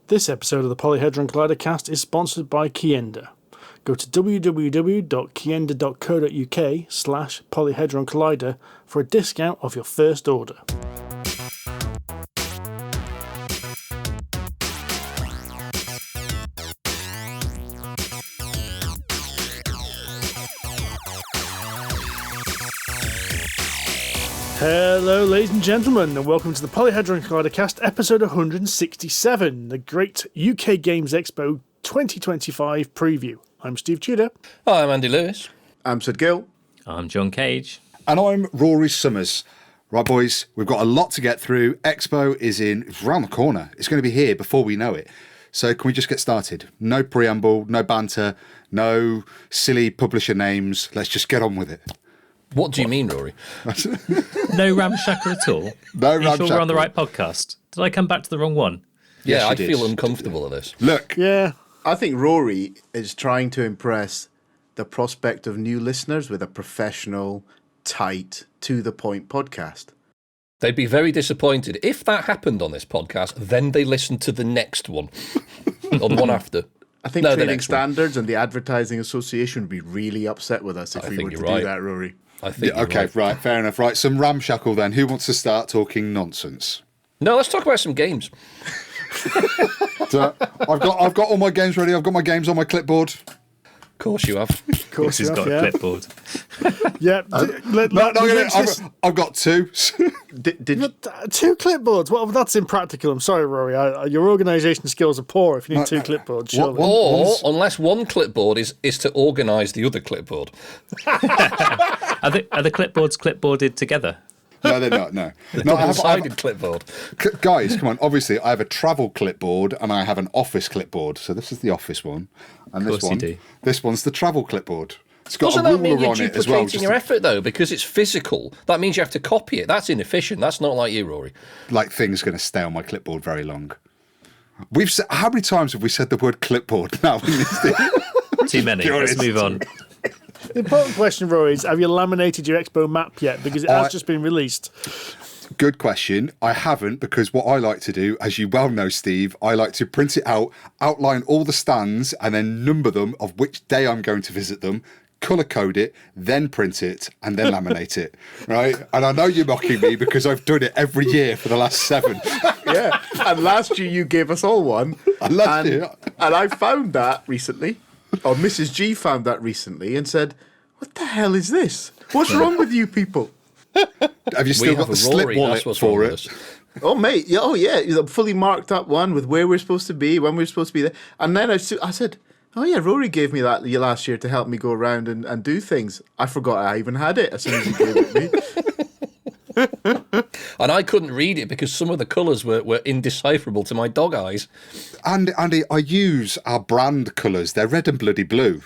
This episode of the Polyhedron Collider Cast is sponsored by Kienda. Go to www.kienda.co.uk/Polyhedron Collider for a discount off your first order. Hello, ladies and gentlemen, and welcome to the Polyhedron Collider Cast, episode 167, the great UK Games Expo 2025 preview. I'm Steve Tudor. Hi, I'm Andy Lewis. I'm Sid Gill. I'm John Cage. And I'm Rory Summers. Right, boys, we've got a lot to get through. Expo is around the corner. It's going to be here before we know it. So can we just get started? No preamble, no banter, no silly publisher names. Let's just get on with it. What do you mean, Rory? No ramshackle at all? No Are you ramshackle. sure we're on the right podcast? Did I come back to the wrong one? Yeah, I you did. feel uncomfortable at this. Look, Yeah, I think Rory is trying to impress the prospect of new listeners with a professional, tight, to-the-point podcast. They'd be very disappointed. If that happened on this podcast, then they listen to the next one. Or the one after. I think No, the Trading next one. Standards and the Advertising Association would be really upset with us if I we think were to you're do right. that, Rory. I think you're okay, right, fair enough. Right, some ramshackle then. Who wants to start talking nonsense? No, let's talk about some games. So, I've got all my games ready. I've got my games on my clipboard. Of course you have. of course He's you got have, a clipboard. Yeah. I've got two. Did Two clipboards. Well, that's impractical. I'm sorry, Rory. Your organisation skills are poor if you need two clipboards, surely. Or, unless one clipboard is to organise the other clipboard. Are the clipboards clipboarded together? No, they're not. No, no. Double-sided clipboard. Guys, come on. Obviously, I have a travel clipboard and I have an office clipboard. So this is the office one, and Of course you do. This one's the travel clipboard. It's got Doesn't a that mean ruler you're on it as well. duplicating your effort, though? Because it's physical. That means you have to copy it. That's inefficient. That's not like you, Rory. Like things going to stay on my clipboard very long. We've said, how many times have we said the word clipboard now? Too many. Let's move on. The important question, Rory, is have you laminated your Expo map yet? Because it has just been released. Good question. I haven't, because what I like to do, as you well know, Steve, I like to print it out, outline all the stands, and then number them of which day I'm going to visit them, colour code it, then print it, and then laminate it. Right? And I know you're mocking me because I've done it every year for the last 7. yeah. And last year you gave us all one. And I found that recently, or Mrs. G found that recently and said, "What the hell is this? What's wrong with you people?" Have you still got the slip Rory, wallet that's what's wrong for with it? us. Oh, mate. Yeah, oh, yeah. A fully marked up one with where we're supposed to be, when we're supposed to be there. And then I said, "Oh, yeah, Rory gave me that last year to help me go around and do things." I forgot I even had it as soon as he gave it me. And I couldn't read it because some of the colours were indecipherable to my dog eyes. And Andy, I use our brand colours. They're red and bloody blue.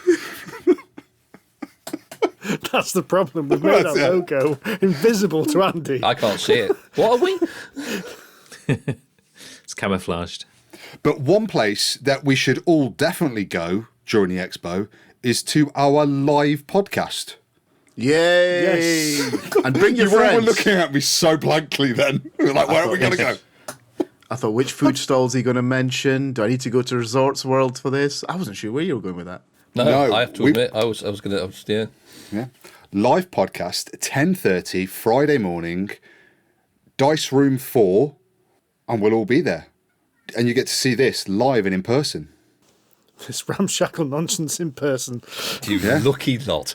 That's the problem. We've made that logo invisible to Andy. I can't see it. What are we? It's camouflaged. But one place that we should all definitely go during the expo is to our live podcast. Yay! Yes. And bring your You all were friends. looking at me so blankly then. We were like, where are we going to go? I thought, which food stalls are you going to mention? Do I need to go to Resorts World for this? I wasn't sure where you were going with that. No, I have to admit, I was yeah. Yeah. Live podcast, 10:30, Friday morning, Dice Room 4, and we'll all be there. And you get to see this live and in person. This ramshackle nonsense in person. You lucky lot.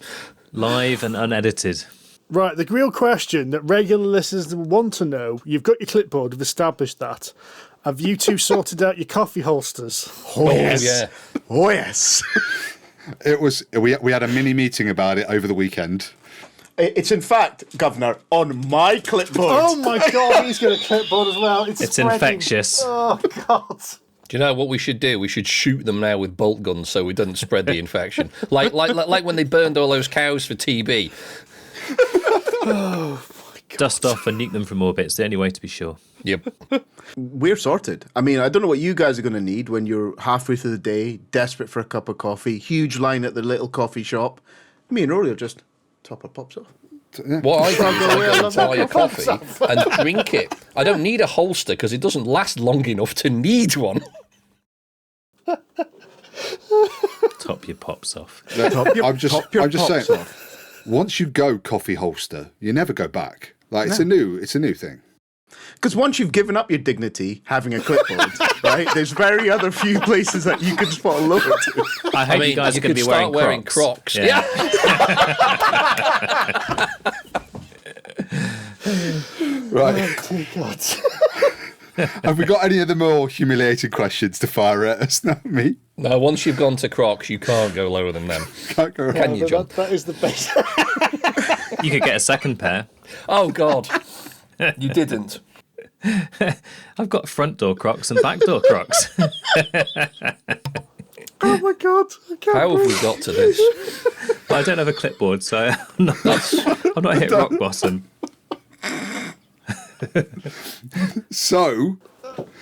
Live and unedited. Right, the real question that regular listeners want to know, you've got your clipboard, we've established that. Have you two sorted out your coffee holsters? Oh, yes. Yeah. Oh, yes. It was we had a mini meeting about it over the weekend. It's in fact, Governor, on my clipboard. Oh my God, he's got a clipboard as well. It's spreading. Infectious. Oh God. Do you know what we should do? We should shoot them now with bolt guns so we don't spread the infection. like when they burned all those cows for TB. Oh my God. Dust off and nuke them from orbit. It's the only way to be sure. Yep. We're sorted. I mean, I don't know what you guys are going to need when you're halfway through the day, desperate for a cup of coffee, huge line at the little coffee shop. Me and Rory will just top our pops off. What I do is I go buy a coffee and drink it. I don't need a holster because it doesn't last long enough to need one. Top your pops off. I'm just saying. Off. Once you go coffee holster, you never go back. Like it's a new thing. Because once you've given up your dignity having a clipboard, right? There's very other few places that you can just put a logo to. I hope you guys are going to be wearing Crocs. Yeah. Right. Oh, God. Have we got any of the more humiliating questions to fire at us? Not me. No, once you've gone to Crocs, you can't go lower than them. Can't go Can you, John? That is the best. You could get a second pair. Oh, God. You didn't. I've got front door Crocs and back door Crocs. Oh, my God. I can't How have breathe. we got to this? But I don't have a clipboard, so I'm not hit rock bottom. So,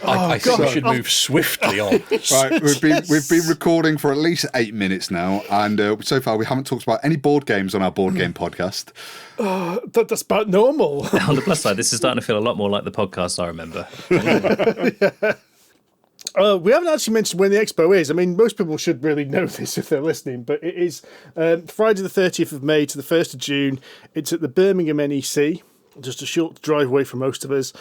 I think we should move swiftly on. right, we've been recording for at least 8 minutes now, and so far we haven't talked about any board games on our board game podcast. That's about normal. On the plus side, this is starting to feel a lot more like the podcast I remember. We haven't actually mentioned when the expo is. I mean, most people should really know this if they're listening, but it is Friday the 30th of May to the 1st of June. It's at the Birmingham NEC, just a short drive away from most of us.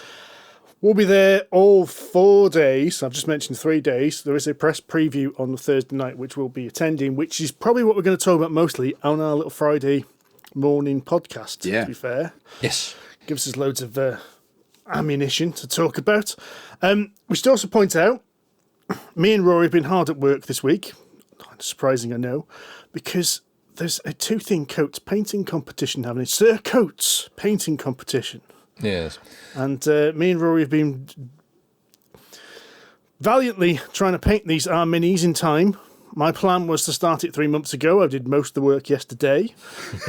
We'll be there all 4 days. I've just mentioned 3 days. There is a press preview on the Thursday night, which we'll be attending, which is probably what we're going to talk about mostly on our little Friday morning podcast, to be fair. Yes. Gives us loads of ammunition to talk about. We should also point out, me and Rory have been hard at work this week. Surprising, I know, because there's a Two-Thing Coats painting competition happening. Sir Coates painting competition. Yes. And me and Rory have been valiantly trying to paint these our minis in time. My plan was to start it 3 months ago. I did most of the work yesterday,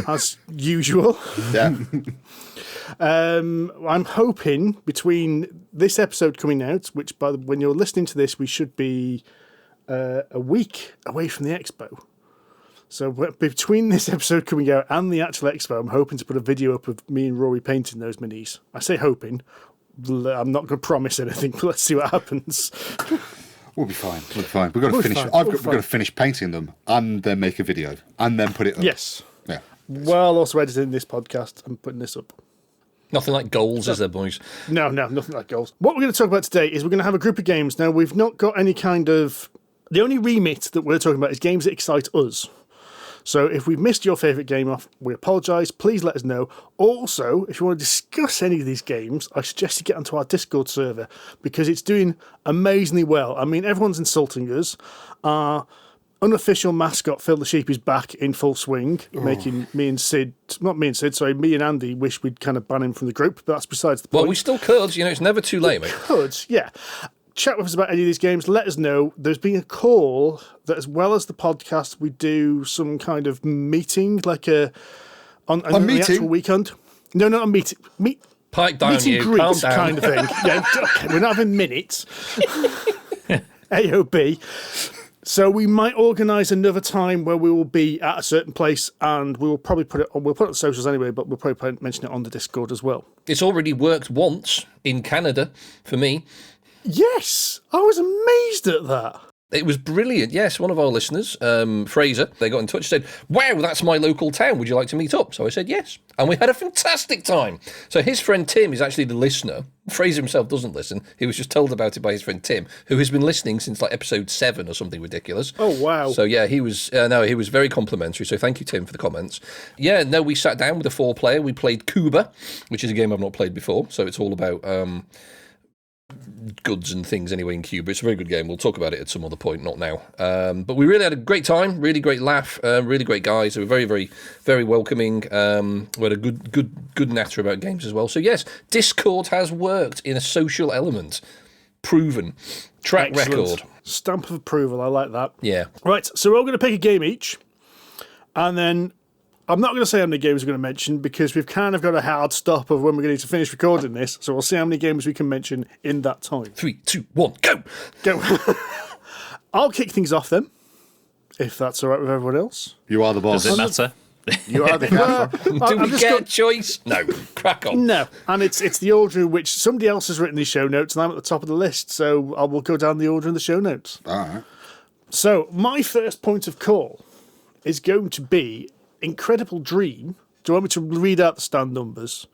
as usual. Yeah. I'm hoping between this episode coming out, which when you're listening to this, we should be a week away from the expo. So between this episode coming out and the actual expo, I'm hoping to put a video up of me and Rory painting those minis. I say hoping. I'm not going to promise anything, but let's see what happens. We'll be fine. We'll be fine. We've got to finish. We've got to finish painting them and then make a video and then put it up. Yes. Yeah. While also editing this podcast and putting this up. Nothing like goals, is there, boys? No, nothing like goals. What we're going to talk about today is we're going to have a group of games. Now, we've not got any kind of... The only remit that we're talking about is games that excite us. So if we've missed your favourite game off, we apologise. Please let us know. Also, if you want to discuss any of these games, I suggest you get onto our Discord server because it's doing amazingly well. I mean, everyone's insulting us. Our unofficial mascot, Phil the Sheep, is back in full swing, making me and Andy wish we'd kind of ban him from the group, but that's besides the point. Well, we still could. It's never too late, mate. Could, yeah. Chat with us about any of these games. Let us know. There's been a call that, as well as the podcast, we do some kind of meeting, like on the actual weekend. No, not a meeting. Pipe down, meeting you. greet Calm down. kind of thing. Yeah, okay, we're not having minutes. AOB. So we might organise another time where we will be at a certain place, and we will probably put it on. We'll put it on socials anyway, but we'll probably mention it on the Discord as well. It's already worked once in Canada for me. Yes, I was amazed at that. It was brilliant. Yes, one of our listeners, Fraser, they got in touch and said, wow, that's my local town. Would you like to meet up? So I said yes. And we had a fantastic time. So his friend Tim is actually the listener. Fraser himself doesn't listen. He was just told about it by his friend Tim, who has been listening since like episode 7 or something ridiculous. Oh, wow. So yeah, he was very complimentary. So thank you, Tim, for the comments. Yeah, no, we sat down with a 4-player. We played Cuba, which is a game I've not played before. So it's all about... goods and things anyway in Cuba. It's a very good game. We'll talk about it at some other point, not now. But we really had a great time, really great laugh, really great guys. They were very, very, very welcoming. We had a good natter about games as well. So yes, Discord has worked in a social element. Proven. Track Excellent. record. Stamp of approval. I like that. Yeah. Right, so we're all going to pick a game each, and then I'm not going to say how many games we're going to mention because we've kind of got a hard stop of when we're going to finish recording this. So we'll see how many games we can mention in that time. 3, 2, 1, go! Go. I'll kick things off then, if that's all right with everyone else. You are the boss. Does it matter? You are the gaffer. Do we get a choice? No. Crack on. No, and it's the order in which somebody else has written these show notes, and I'm at the top of the list, so I will go down the order in the show notes. All right. So, my first point of call is going to be Incredible Dream. Do you want me to read out the stand numbers?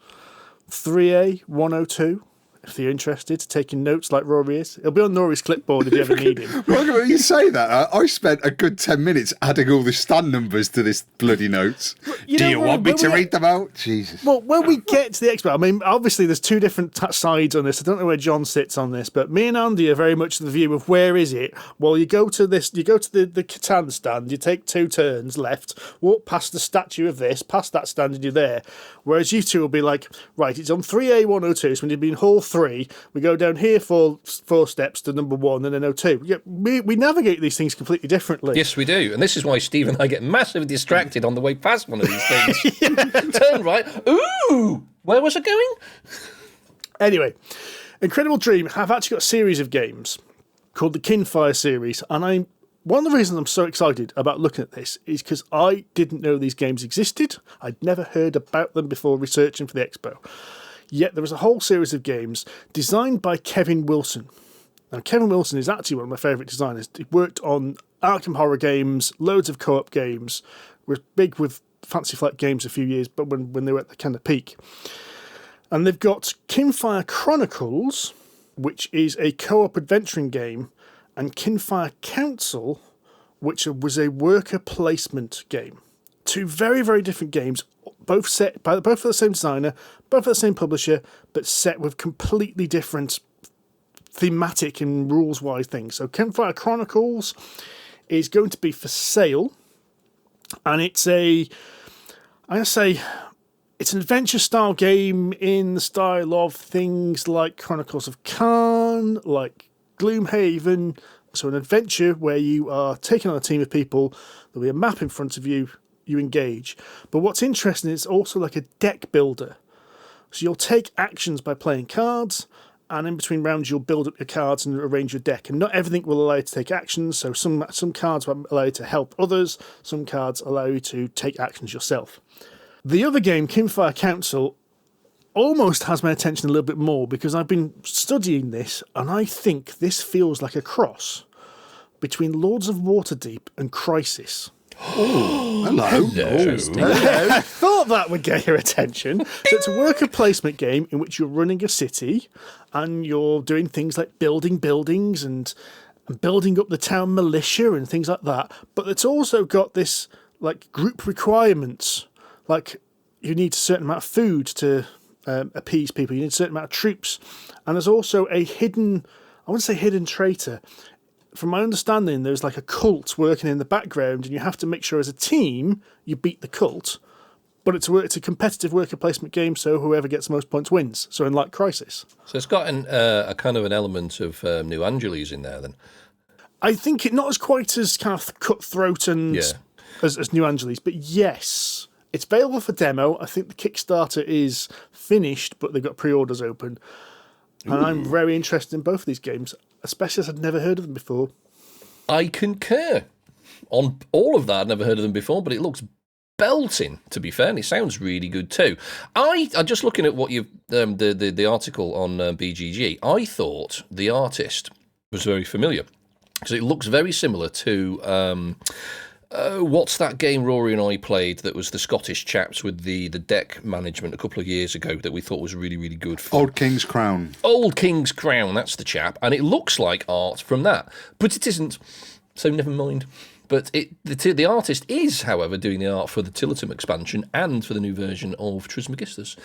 3A102, if you're interested, taking notes like Rory is. It'll be on Rory's clipboard if you ever need him. When you say that, I spent a good 10 minutes adding all the stand numbers to this bloody notes. Do you want me to read them out? Jesus. Well, when we get to the expo, I mean, obviously there's two different sides on this. I don't know where John sits on this, but me and Andy are very much the view of where is it? Well, you go to the Catan stand, you take 2 turns left, walk past the statue of this, past that stand, and you're there. Whereas you two will be like, right, it's on 3A102, so when you've been Hall 3, we go down here 4 steps to number 1 and then 02. Yeah, we navigate these things completely differently. Yes, we do. And this is why Steve and I get massively distracted on the way past one of these things. Turn right. Ooh! Where was it going? Anyway, Incredible Dream have actually got a series of games called the Kinfire series, and one of the reasons I'm so excited about looking at this is because I didn't know these games existed. I'd never heard about them before researching for the expo. Yet there was a whole series of games designed by Kevin Wilson. Now, Kevin Wilson is actually one of my favourite designers. He worked on Arkham Horror games, loads of co-op games, was big with Fantasy Flight Games a few years, but when they were at the kind of peak. And they've got Kinfire Chronicles, which is a co-op adventuring game, and Kinfire Council, which was a worker placement game. 2 very, very different games, both set by both of the same designer, both of the same publisher, but set with completely different thematic and rules-wise things. So Kinfire Chronicles is going to be for sale, and it's an adventure-style game in the style of things like Chronicles of Kaan, like Gloomhaven. So an adventure where you are taking on a team of people, there'll be a map in front of you, you engage. But what's interesting is it's also like a deck builder. So you'll take actions by playing cards, and in between rounds you'll build up your cards and arrange your deck. And not everything will allow you to take actions, so some cards will allow you to help others, some cards allow you to take actions yourself. The other game, Kinfire Council, almost has my attention a little bit more because I've been studying this, and I think this feels like a cross between Lords of Waterdeep and Crisis. Oh, hello. I thought that would get your attention. So it's a worker placement game in which you're running a city and you're doing things like building buildings and building up the town militia and things like that. But it's also got this like group requirements, like you need a certain amount of food to appease people. You need a certain amount of troops, and there's also a hidden, I wouldn't say hidden traitor. From my understanding, there's like a cult working in the background, and you have to make sure as a team you beat the cult. But it's a competitive worker placement game, so whoever gets the most points wins. So in like Crisis. So it's got a kind of an element of New Angeles in there then. I think it not as quite as kind of cutthroat and as New Angeles, but yes. It's available for demo. I think the Kickstarter is finished, but they've got pre-orders open. And I'm very interested in both of these games, especially as I'd never heard of them before. I concur on all of that. I'd never heard of them before, but it looks belting, to be fair, and it sounds really good too. I'm just looking at what you've the article on BGG. I thought the artist was very familiar because it looks very similar to what's that game Rory and I played that was the Scottish chaps with the deck management a couple of years ago that we thought was really, really good. Old King's Crown. Old King's Crown, that's the chap. And it looks like art from that. But it isn't, so never mind. But the artist is, however, doing the art for the Diluvium expansion and for the new version of Trismegistus.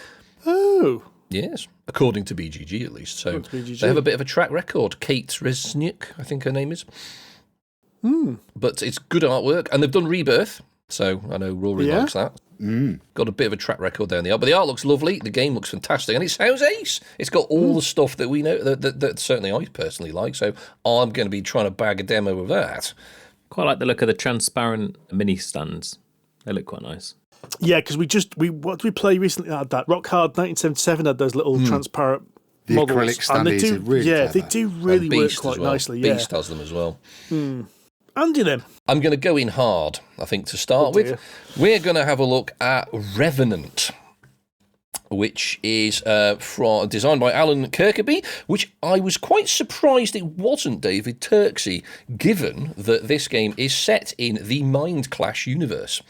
Oh. Yes, according to BGG at least. So they have a bit of a track record. Kate Resnick, I think her name is. But it's good artwork, and they've done Rebirth, so I know Rory likes that. Got a bit of a track record there in the art, but the art looks lovely, the game looks fantastic, and it sounds ace. It's got all the stuff that we know, that certainly I personally like, so I'm going to be trying to bag a demo of that. Quite like the look of the transparent mini stands. They look quite nice. Yeah, because what did we play recently? Had that Rock Hard 1977 had those little transparent the models. acrylic standees are really they do really work quite nicely. Yeah. Beast has them as well. Andy, then. I'm going to go in hard, I think, to start with. We're going to have a look at Revenant. which is designed by Alan Kirkby, which I was quite surprised it wasn't David Turksey, given that this game is set in the Mind Clash universe.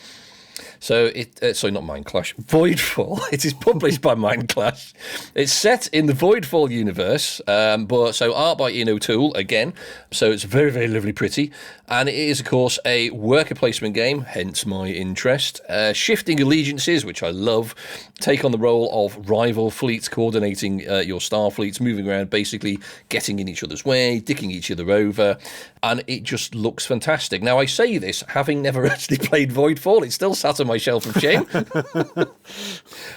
So sorry, not Mind Clash, Voidfall. It is published by Mind Clash. It's set in the Voidfall universe, but so art by Ian O'Toole again. So it's very, very lovely, pretty, and it is of course a worker placement game. Hence my interest. Shifting allegiances, which I love. Take on the role of rival fleets, coordinating your star fleets, moving around, basically getting in each other's way, dicking each other over, and it just looks fantastic. Now I say this having never actually played Voidfall. It's still sat on my shelf of shame.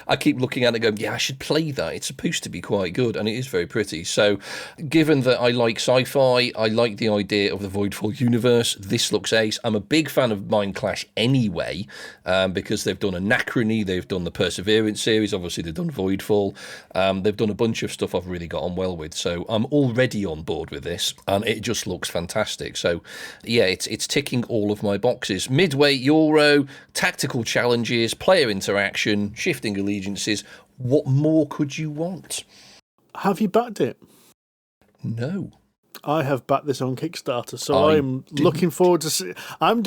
I keep looking at it going, yeah, I should play that. It's supposed to be quite good, and it is very pretty. So given that I like sci-fi, I like the idea of the Voidfall universe, this looks ace. I'm a big fan of Mind Clash anyway, because they've done Anachrony, they've done the Perseverance series, obviously they've done Voidfall, they've done a bunch of stuff I've really got on well with, so I'm already on board with this, and it just looks fantastic. So yeah, it's ticking all of my boxes. Midway Euro, tactical challenges, player interaction, shifting allegiances. What more could you want? Have you backed it? No. I have backed this on Kickstarter, so I'm looking forward to see. I'm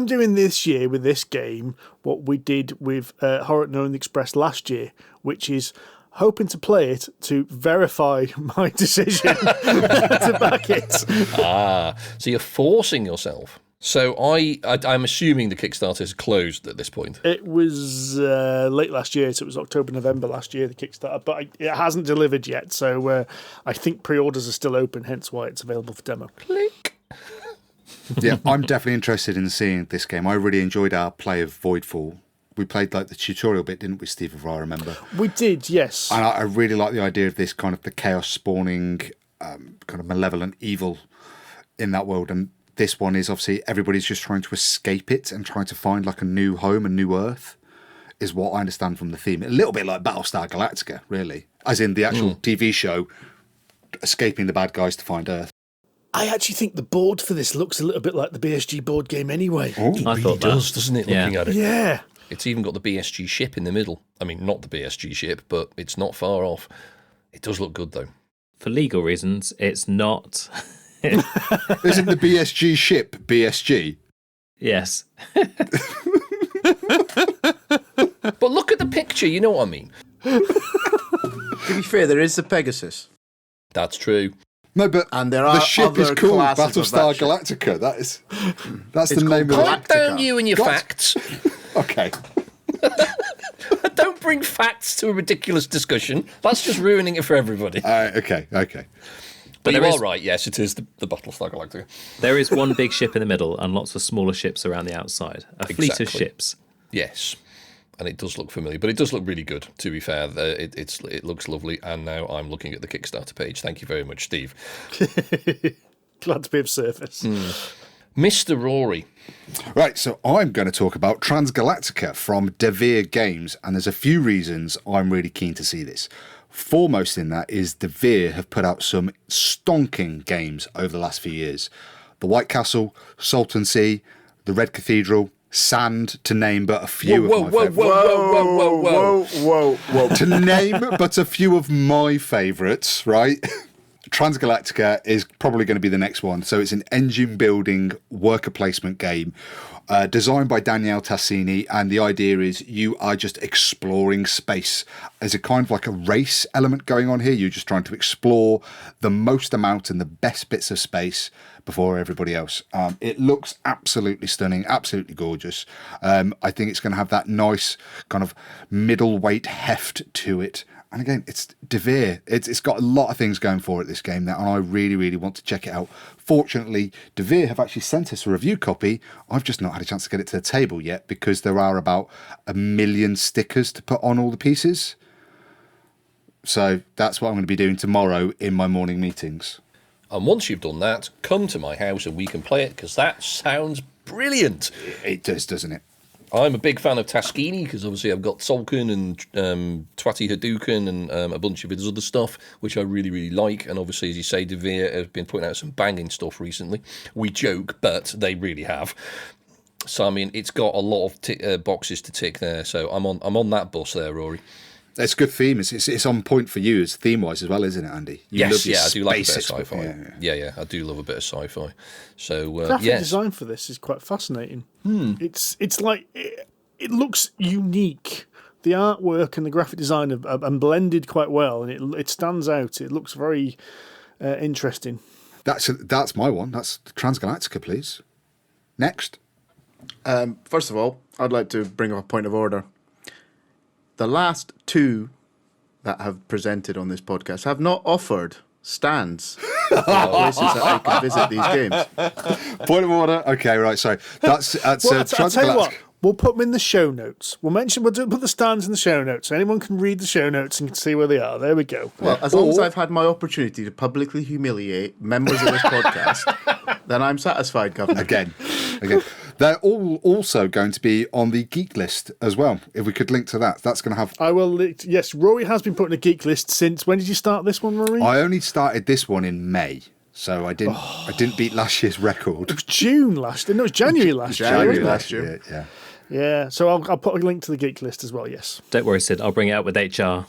doing this year with this game what we did with Horror at Knowing Express last year, which is hoping to play it to verify my decision to back it. So you're forcing yourself. So I'm assuming the Kickstarter is closed at this point. It was late last year, so it was October, November last year, the Kickstarter, but it hasn't delivered yet, so I think pre-orders are still open, hence why it's available for demo. Click. Yeah, I'm definitely interested in seeing this game. I really enjoyed our play of Voidfall. We played like the tutorial bit, didn't we, Steve, if I remember? We did, yes. And I really like the idea of this kind of the chaos spawning, kind of malevolent evil in that world. And this one is obviously everybody's just trying to escape it and trying to find like a new home, a new Earth, is what I understand from the theme. A little bit like Battlestar Galactica, really. As in the actual TV show, escaping the bad guys to find Earth. I actually think the board for this looks a little bit like the BSG board game anyway. Oh, it really does, doesn't it, looking at it? Yeah. It's even got the BSG ship in the middle. I mean, not the BSG ship, but it's not far off. It does look good, though. For legal reasons, it's not. Isn't the BSG ship BSG? Yes. But look at the picture, you know what I mean? To be fair, there is the Pegasus. That's true. No, but And there are the ship is other called classes of Battlestar that ship. Galactica. That's the name of the... Calm down, Galactica. you and your What? facts. Okay. Don't bring facts to a ridiculous discussion. That's just ruining it for everybody. Okay. But you there are is- right, yes, it is the Battlestar Galactica. There is one big ship in the middle and lots of smaller ships around the outside. A fleet of Exactly. ships. Yes. And it does look familiar, but it does look really good, to be fair. It looks lovely, and now I'm looking at the Kickstarter page. Thank you very much, Steve. Glad to be of service. Mr. Rory. Right, so I'm going to talk about Transgalactica from Devere Games, and there's a few reasons I'm really keen to see this. Foremost in that is Devere have put out some stonking games over the last few years. The White Castle, Salton Sea, the Red Cathedral, Sand, to name but a few of my favourites. Whoa. To name but a few of my favourites, right? Transgalactica is probably going to be the next one. So it's an engine building worker placement game designed by Daniele Tassini, and the idea is you are just exploring space. There's a kind of like a race element going on here. You're just trying to explore the most amount and the best bits of space before everybody else. It looks absolutely stunning, absolutely gorgeous. I think it's going to have that nice kind of middleweight heft to it. And again, it's Devere. It's got a lot of things going for it, this game, now, and I really, really want to check it out. Fortunately, Devere have actually sent us a review copy. I've just not had a chance to get it to the table yet because there are about 1 million stickers to put on all the pieces. So that's what I'm going to be doing tomorrow in my morning meetings. And once you've done that, come to my house and we can play it, because that sounds brilliant. It does, doesn't it? I'm a big fan of Taskini, because obviously I've got Solkin and Twatty Hadouken and a bunch of his other stuff, which I really, really like. And obviously, as you say, Devere have been putting out some banging stuff recently. We joke, but they really have. So, I mean, it's got a lot of boxes to tick there. So I'm on that bus there, Rory. It's a good theme. It's on point for you as theme-wise as well, isn't it, Andy? You love your I do like a bit of space sci-fi. Yeah, I do love a bit of sci-fi. So, Graphic design for this is quite fascinating. It's like it looks unique. The artwork and the graphic design are blended quite well, and it stands out. It looks very interesting. That's my one. That's Transgalactica, please. Next. First of all, I'd like to bring up a point of order. The last two that have presented on this podcast have not offered stands places that I can visit these games. Point of order. Okay, right. So that's Well, I'll tell you Transgalactica. what. We'll put them in the show notes. We'll put the stands in the show notes, so anyone can read the show notes and can see where they are. There we go. Well, as long as I've had my opportunity to publicly humiliate members of this podcast, then I'm satisfied, Governor. Again. They're all also going to be on the geek list as well. If we could link to that, that's going to have. I will. Yes, Rory has been putting a geek list since. When did you start this one, Rory? I only started this one in May, so I didn't beat last year's record. It was June last year. No, it was January last year. January wasn't it? last year. Yeah. Yeah, so I'll put a link to the geek list as well. Yes. Don't worry, Sid. I'll bring it out with HR.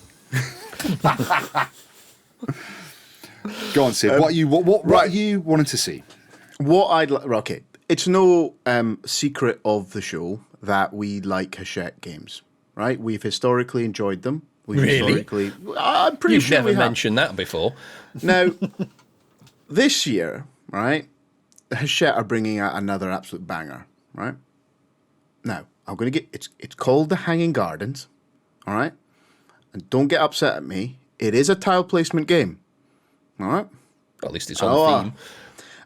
Go on, Sid. What are you wanting to see? What I'd like. Okay, it's no secret of the show that we like Hachette games, right? We've historically enjoyed them. Really? I'm pretty You've sure never we have. mentioned that before. Now, this year, right, Hachette are bringing out another absolute banger, right? Now, I'm going to get... It's called The Hanging Gardens, all right? And don't get upset at me. It is a tile placement game, all right? At least it's on theme.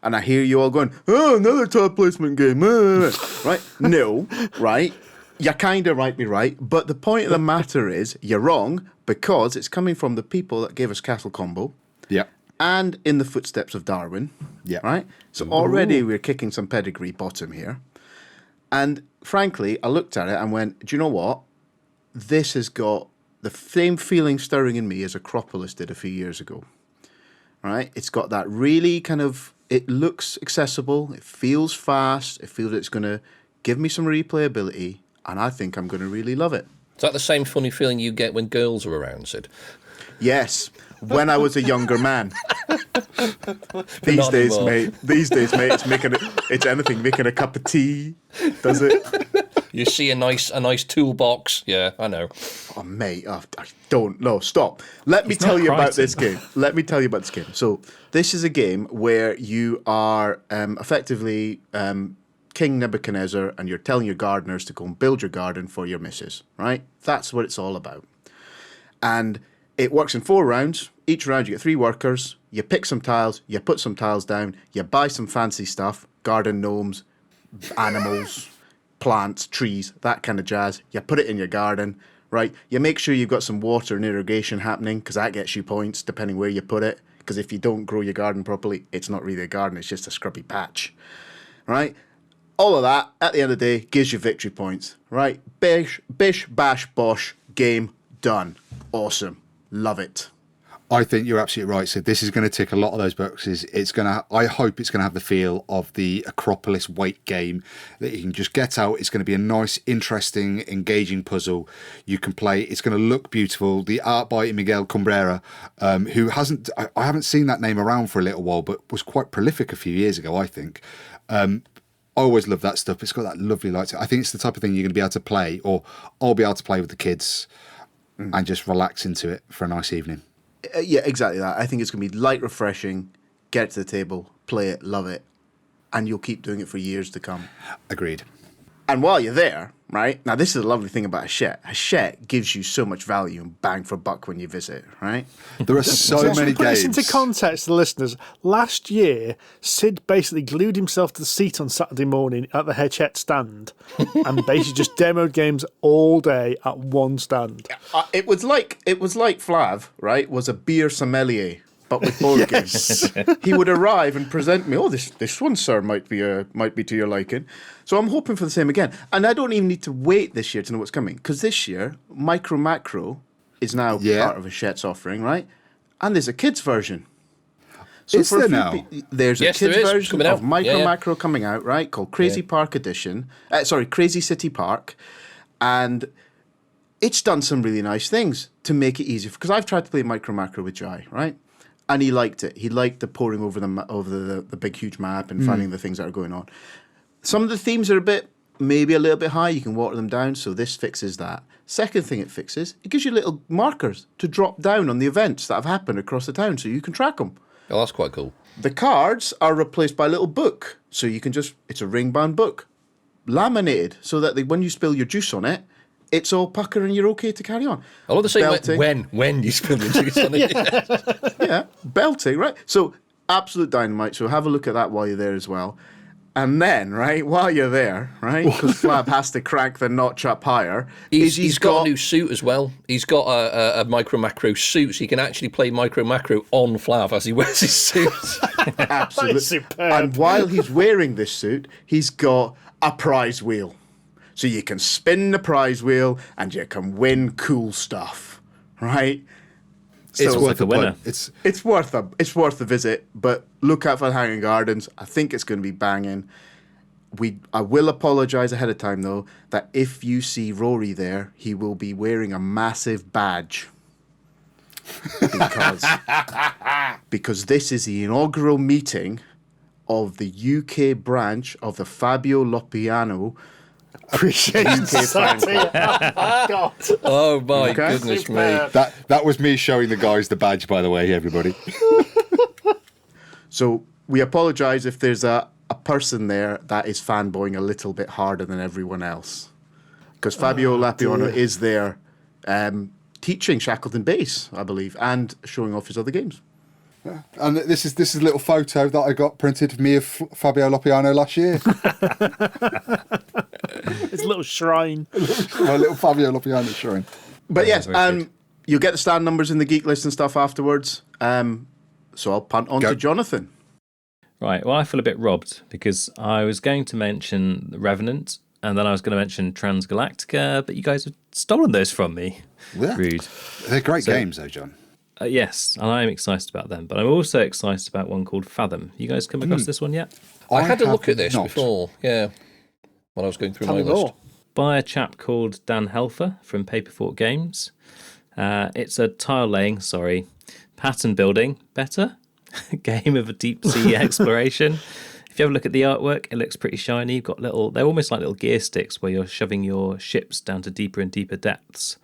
And I hear you all going, oh, another tile placement game, right? No, right? You kind of might be right, but the point of the matter is you're wrong because it's coming from the people that gave us Castle Combo. Yeah. And in the footsteps of Darwin. Yeah. Right? So already we're kicking some pedigree bottom here. And frankly, I looked at it and went, do you know what? This has got the same feeling stirring in me as Acropolis did a few years ago. Right? It's got that really kind of, it looks accessible, it feels fast, it feels it's going to give me some replayability, and I think I'm going to really love it. Is that the same funny feeling you get when girls are around, Sid? Yes, when I was a younger man. These Not days, anymore. mate, it's anything, making a cup of tea, does it? You see a nice toolbox. Yeah, I know. Oh, mate, I don't know. Stop. Let me tell you about this game. So, this is a game where you are effectively King Nebuchadnezzar and you're telling your gardeners to go and build your garden for your missus, right? That's what it's all about. And it works in 4 rounds. Each round you get 3 workers. You pick some tiles, you put some tiles down, you buy some fancy stuff, garden gnomes, animals, plants, trees, that kind of jazz. You put it in your garden, right? You make sure you've got some water and irrigation happening because that gets you points depending where you put it. Because if you don't grow your garden properly, it's not really a garden, it's just a scrubby patch, right? All of that, at the end of the day, gives you victory points, right? Bish, bash, bosh, game done. Awesome. Love it. I think you're absolutely right. So this is going to tick a lot of those boxes. I hope it's going to have the feel of the Acropolis weight game that you can just get out. It's going to be a nice, interesting, engaging puzzle you can play. It's going to look beautiful. The art by Miguel Cumbrera, who I haven't seen that name around for a little while, but was quite prolific a few years ago, I think. I always love that stuff. It's got that lovely light. I think it's the type of thing you're going to be able to play, or I'll be able to play with the kids and just relax into it for a nice evening. Yeah, exactly that. I think it's going to be light, refreshing, get it to the table, play it, love it, and you'll keep doing it for years to come. Agreed. And while you're there, right, now this is the lovely thing about Hachette. Hachette gives you so much value and bang for buck when you visit, right? There are so many Put this games. into context, the listeners. Last year, Sid basically glued himself to the seat on Saturday morning at the Hachette stand and basically just demoed games all day at one stand. It was like Flav, right, was a beer sommelier, but with board games. He would arrive and present me, this one, sir, might be to your liking. So I'm hoping for the same again. And I don't even need to wait this year to know what's coming, because this year, Micro Macro is now part of Hachette's offering, right? And there's a kids version. So Is there now? There's a Yes, kids there is. version Coming out. of Micro Yeah. Macro coming out, right? Called Crazy Park Edition. Crazy City Park. And it's done some really nice things to make it easier. Because I've tried to play Micro Macro with Jai, right? And he liked it. He liked the pouring over the big, huge map and finding the things that are going on. Some of the themes are maybe a little bit high. You can water them down, so this fixes that. Second thing it fixes, it gives you little markers to drop down on the events that have happened across the town so you can track them. Oh, that's quite cool. The cards are replaced by a little book, so you can it's a ring-bound book, laminated, so that when you spill your juice on it, it's all pucker and you're okay to carry on. I love the same Belting. when you spill your juice on it. Yeah, belting, right? So, absolute dynamite. So, have a look at that while you're there as well. And then, right, while you're there, right, because Flab has to crank the notch up higher. He's got a new suit as well. He's got a Micro Macro suit, so he can actually play Micro Macro on Flav as he wears his suit. Absolutely. Superb. And while he's wearing this suit, he's got a prize wheel. So you can spin the prize wheel and you can win cool stuff, right? It's So worth a a winner. It's worth the visit, but look out for Hanging Gardens. I think it's going to be banging. I will apologise ahead of time though that if you see Rory there, he will be wearing a massive badge. Because this is the inaugural meeting of the UK branch of the Fabio Lopiano Appreciation Society. Oh, my God. Oh my Okay. goodness me! that was me showing the guys the badge, by the way, everybody. So we apologise if there's a person there that is fanboying a little bit harder than everyone else. Because Fabio Lopiano is there teaching Shackleton Base, I believe, and showing off his other games. And this is a little photo that I got printed of me of Fabio Lopiano last year. It's a little shrine. My little Fabio Lopiano shrine. But yes, very good. you'll get the stand numbers in the geek list and stuff afterwards. So I'll punt on Go. to Jonathan. Right, well, I feel a bit robbed because I was going to mention Revenant and then I was going to mention Transgalactica, but you guys have stolen those from me. Yeah. Rude. They're great games, though, John. Yes, and I'm excited about them, but I'm also excited about one called Fathom. You guys come across this one yet? I had a have look at this not. before, yeah, when I was going through Tell my me list. more. By a chap called Dan Helfer from Paperfork Games. It's a pattern building, better, game of a deep sea exploration. If you have a look at the artwork, it looks pretty shiny. You've got they're almost like little gear sticks where you're shoving your ships down to deeper and deeper depths.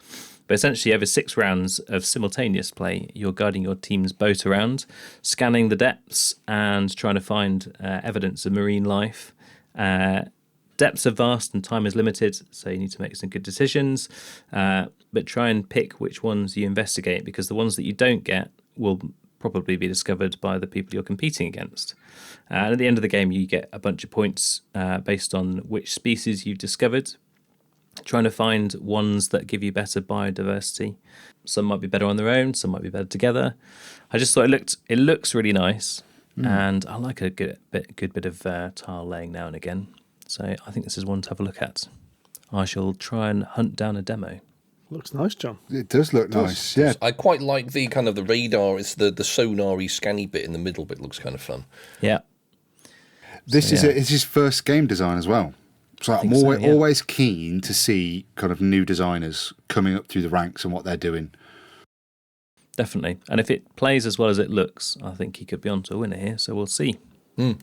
But essentially, over 6 rounds of simultaneous play, you're guiding your team's boat around, scanning the depths and trying to find evidence of marine life. Depths are vast and time is limited, so you need to make some good decisions. But try and pick which ones you investigate, because the ones that you don't get will probably be discovered by the people you're competing against. And at the end of the game, you get a bunch of points based on which species you've discovered. Trying to find ones that give you better biodiversity. Some might be better on their own, some might be better together. I just thought it looks really nice, and I like a good bit of tile laying now and again. So I think this is one to have a look at. I shall try and hunt down a demo. Looks nice, John. It does look nice, yeah. I quite like the kind of the radar. It's the sonar-y, scanny bit in the middle bit looks kind of fun. Yeah. This So, yeah. it's his first game design as well. So I'm think so, yeah. always keen to see kind of new designers coming up through the ranks and what they're doing. Definitely. And if it plays as well as it looks, I think he could be onto a winner here, so we'll see. I'm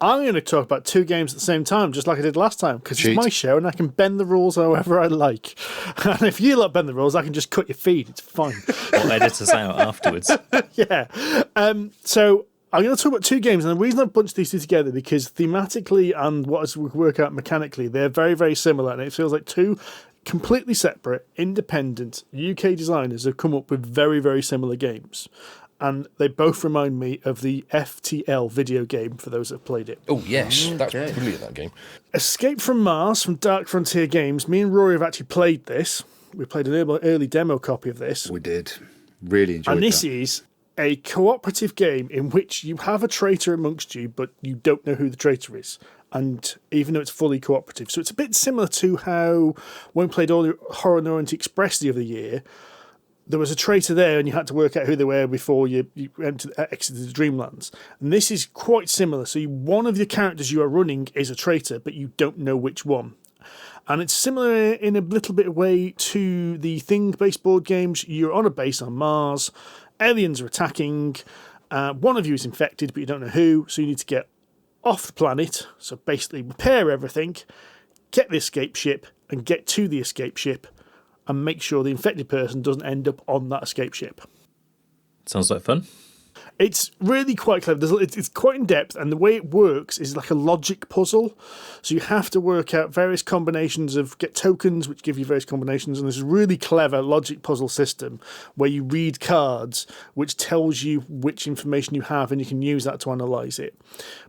going to talk about 2 games at the same time, just like I did last time, because it's Cheat. my show and I can bend the rules however I like. And if you lot bend the rules, I can just cut your feed. It's fine. Or edit us out afterwards. Yeah. So I'm going to talk about 2 games, and the reason I've bunched these 2 together because thematically and what we work out mechanically, they're very, very similar, and it feels like 2 completely separate, independent UK designers have come up with very, very similar games. And they both remind me of the FTL video game, for those that have played it. Oh, yes, that's brilliant, that game. Escape from Mars from Dark Frontier Games. Me and Rory have actually played this. We played an early demo copy of this. We did. Really enjoyed And this that. is a cooperative game in which you have a traitor amongst you, but you don't know who the traitor is. And even though it's fully cooperative. So it's a bit similar to how when we played Horror Orient Express the other year, there was a traitor there and you had to work out who they were before you exited the Dreamlands. And this is quite similar. So one of your characters you are running is a traitor, but you don't know which one. And it's similar in a little bit of way to the Thing-based board games. You're on a base on Mars, aliens are attacking, one of you is infected, but you don't know who, so you need to get off the planet, so basically repair everything, get the escape ship, and get to the escape ship, and make sure the infected person doesn't end up on that escape ship. Sounds like fun. It's really quite clever. It's quite in depth, and the way it works is like a logic puzzle. So you have to work out various combinations get tokens, which give you various combinations, and there's a really clever logic puzzle system where you read cards, which tells you which information you have, and you can use that to analyse it.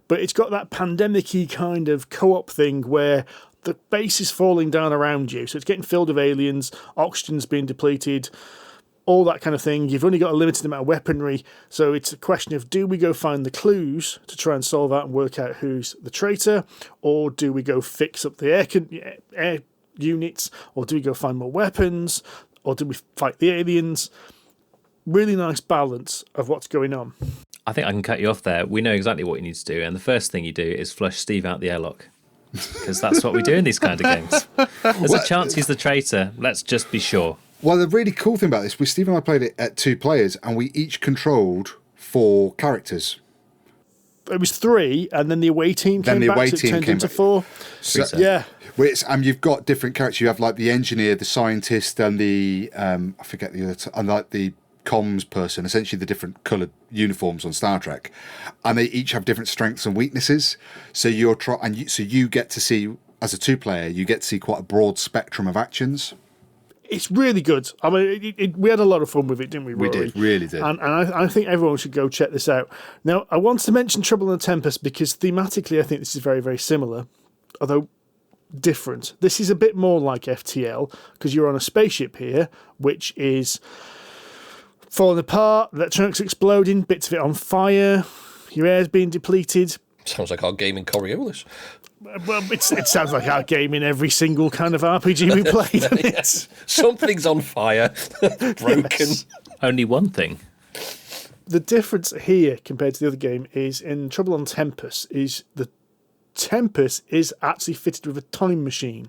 But it's got that pandemic-y kind of co-op thing where the base is falling down around you, so it's getting filled with aliens, oxygen's being depleted, all that kind of thing. You've only got a limited amount of weaponry, so it's a question of, do we go find the clues to try and solve out and work out who's the traitor, or do we go fix up the air units, or do we go find more weapons, or do we fight the aliens? Really nice balance of what's going on. I think I can cut you off there. We know exactly what you need to do, and the first thing you do is flush Steve out the airlock. Because that's what we do in these kind of games. There's a chance he's the traitor. Let's just be sure. Well, the really cool thing about this, Steve and I played it at 2 players, and we each controlled 4 characters. It was 3, and then the away team came back, so it turned into 4. So, yeah. And you've got different characters. You have like the engineer, the scientist, and the I forget the other, and like the comms person. Essentially, the different coloured uniforms on Star Trek, and they each have different strengths and weaknesses. So you get to see, as a 2-player, you get to see quite a broad spectrum of actions. It's really good. I mean, we had a lot of fun with it, didn't we, Rory? We did, really did. And I think everyone should go check this out. Now, I wanted to mention Trouble in the Tempest because thematically I think this is very, very similar, although different. This is a bit more like FTL because you're on a spaceship here, which is falling apart, electronics exploding, bits of it on fire, your air's being depleted. Sounds like our game in Coriolis. Well, it sounds like our game in every single kind of RPG we play. Yes. Something's on fire, broken. Yes. Only one thing. The difference here compared to the other game is in Trouble on Tempest is the Tempest is actually fitted with a time machine.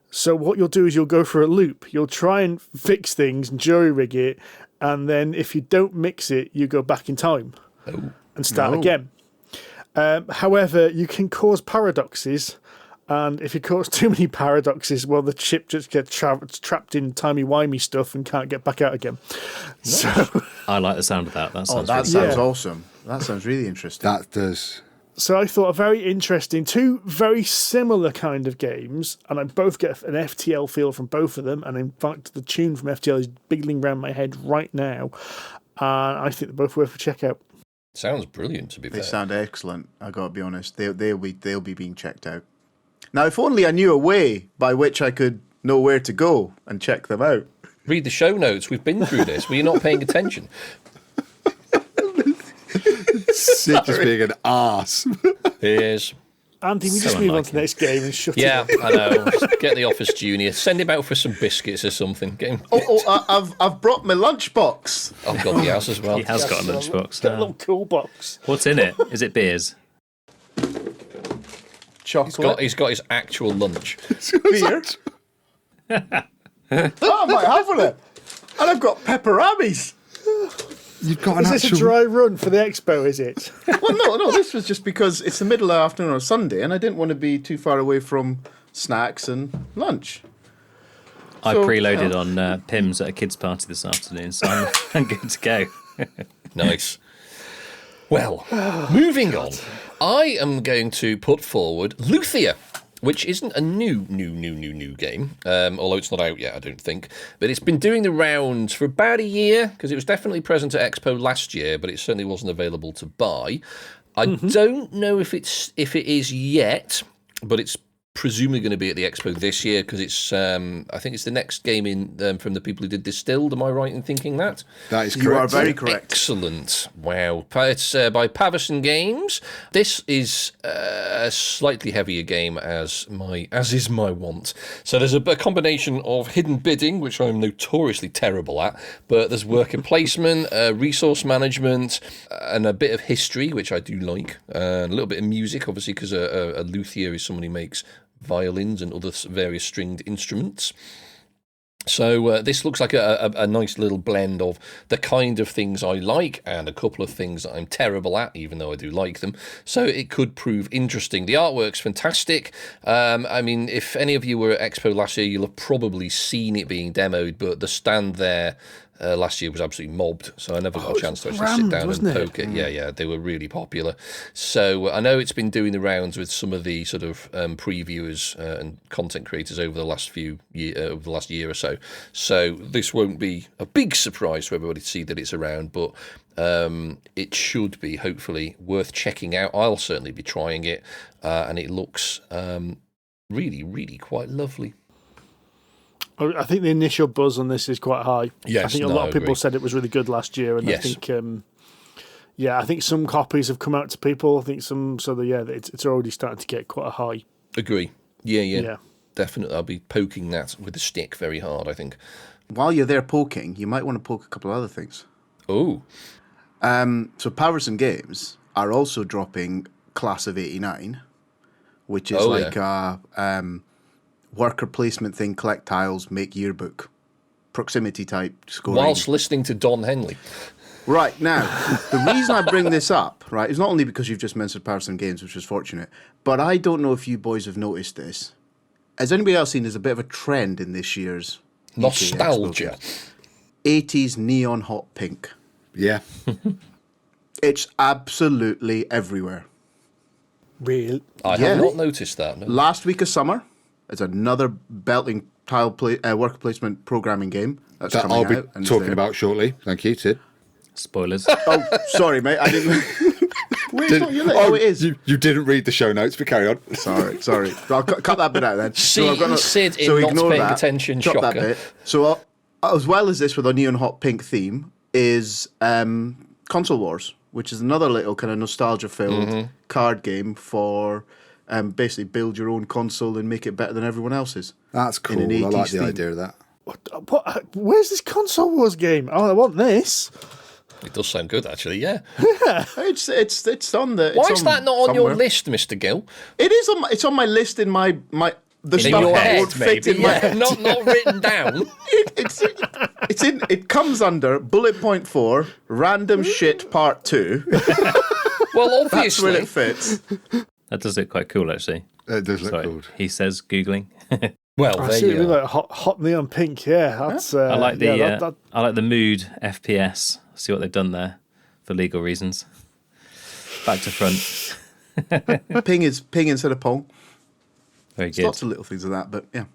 So what you'll do is you'll go for a loop. You'll try and fix things and jury-rig it, and then if you don't mix it, you go back in time and start again. However, you can cause paradoxes, and if you cause too many paradoxes, well, the ship just gets trapped in timey-wimey stuff and can't get back out again. Nice. So I like the sound of that. That sounds awesome. That sounds really interesting. That does. So I thought a very interesting, 2 very similar kind of games, and I both get an FTL feel from both of them, and in fact the tune from FTL is biggling around my head right now, and I think they're both worth a check out. Sounds brilliant, to be fair. They sound excellent, I gotta be honest. They'll be being checked out. Now, if only I knew a way by which I could know where to go and check them out. Read the show notes. We've been through this. Were you not paying attention? Sid just being an arse. He is. Andy, we just move on to the next game and shut it up. Yeah, I know. Just get the Office Junior. Send him out for some biscuits or something. Get him. I've brought my lunchbox. I've got the house as well. He has got a lunchbox. Got a little cool box. What's in it? Is it beers? Chocolate. He's got his actual lunch. Beer. I might have one. And I've got pepperonis. You've got an Is this a dry run for the expo, is it? Well, no, this was just because it's the middle of the afternoon on Sunday and I didn't want to be too far away from snacks and lunch. I preloaded on Pims at a kids' party this afternoon, so I'm good to go. Nice. Well, moving on. I am going to put forward Luthier, which isn't a new game, although it's not out yet, I don't think. But it's been doing the rounds for about a year, because it was definitely present at Expo last year, but it certainly wasn't available to buy. I don't know if it is yet, but it's presumably going to be at the Expo this year, because it's I think it's the next game in from the people who did Distilled. Am I right in thinking that? That is correct. You are very correct. Excellent. Wow. It's by Paverson Games. This is a slightly heavier game, as is my want. So there's a combination of hidden bidding, which I'm notoriously terrible at, but there's worker placement, resource management, and a bit of history, which I do like, and a little bit of music, obviously, because a luthier is someone who makes violins and other various stringed instruments. So this looks like a nice little blend of the kind of things I like and a couple of things that I'm terrible at, even though I do like them. So it could prove interesting. The artwork's fantastic. I mean, if any of you were at Expo last year, you'll have probably seen it being demoed, but the stand there last year was absolutely mobbed, so I never got a chance to actually sit down and poke it. Yeah, they were really popular. So I know it's been doing the rounds with some of the sort of previewers and content creators over the last year or so. So this won't be a big surprise for everybody to see that it's around, but it should be hopefully worth checking out. I'll certainly be trying it, and it looks really, really quite lovely. I think the initial buzz on this is quite high. Yes, I think a lot of people said it was really good last year, and yes. I think, I think some copies have come out to people. I think it's already starting to get quite a high. Agree. Yeah. Definitely. I'll be poking that with a stick very hard, I think. While you're there poking, you might want to poke a couple of other things. Oh. So Powers and Games are also dropping Class of 89, which is a worker placement thing, collect tiles, make yearbook, proximity type scoring. Whilst listening to Don Henley. Right, now, the reason I bring this up, right, is not only because you've just mentioned Powers and Games, which is fortunate, but I don't know if you boys have noticed this. Has anybody else seen there's a bit of a trend in this year's nostalgia? 80s neon hot pink. Yeah. It's absolutely everywhere. Real? I have not noticed that. No. Last week of summer, there's another belting tile worker placement programming game that's That coming I'll be out. And talking about shortly. Thank you, Sid. Spoilers. Oh, sorry, mate. I didn't. Wait, it's not your list. Oh, it is. You didn't read the show notes, but carry on. Sorry. I'll cut that bit out then. See, Sid in not paying attention, Chop shocker. that bit. So, as well as this with a neon hot pink theme, is Console Wars, which is another little kind of nostalgia-filled card game for basically build your own console and make it better than everyone else's. That's cool. In an I like 80s the theme. idea of that. What? Where's this Console Wars game? Oh, I want this. It does sound good, actually, yeah. It's on the. Why is that not on your somewhere. list, Mr. Gill? It is on. It's on my list in my the In stuff your that head, won't fit in my yeah, head. not written down. It's in. It comes under bullet point 4, random shit part 2. Well, That's where obviously. it fits. That does look quite cool, actually. It does look Sorry, cool. he says Googling. Well, I there see you it are. like hot neon pink. Yeah, that's. I like the that- I like the mood FPS. See what they've done there for legal reasons. Back to front. Ping is ping instead of pong. Very There's good. lots of little things of that, but yeah.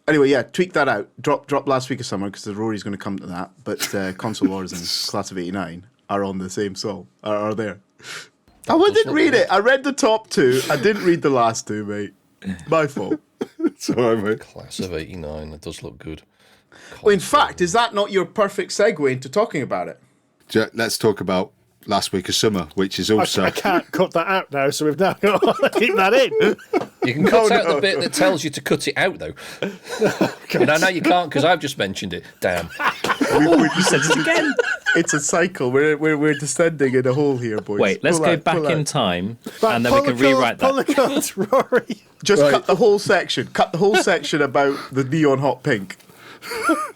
Anyway, yeah, tweak that out. Drop last week of summer because Rory's going to come to that. But Console Wars and Class of 89 are on the same song. Are there? I didn't read it. I read the top 2. I didn't read the last 2, mate. My fault. It's all right, mate. Class of 89, that does look good. Well, in fact, is that not your perfect segue into talking about it? Let's talk about last week of summer, which is also. I can't cut that out now, so we've now got to keep that in. You can cut out the bit that tells you to cut it out, though. No, you can't, because I've just mentioned it. Damn. You said it again. It's a cycle. We're descending in a hole here, boys. Wait, let's Pull go out, back pull in out. time, and then we can rewrite Pull that. the cards, Rory. Just cut the whole section. Cut the whole section about the neon hot pink.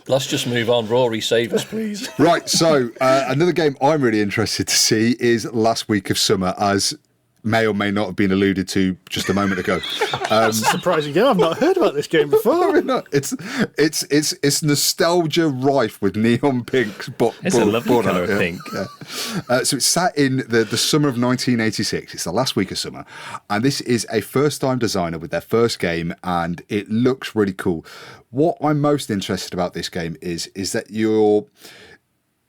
Let's just move on. Rory, save us, please. Right, so another game I'm really interested to see is Last Week of Summer, as may or may not have been alluded to just a moment ago. That's a surprising game. I've not heard about this game before. No, it's nostalgia rife with neon pink, but It's a lovely colour of pink. Yeah. So it's set in the summer of 1986. It's the last week of summer, and this is a first-time designer with their first game, and it looks really cool. What I'm most interested about this game is that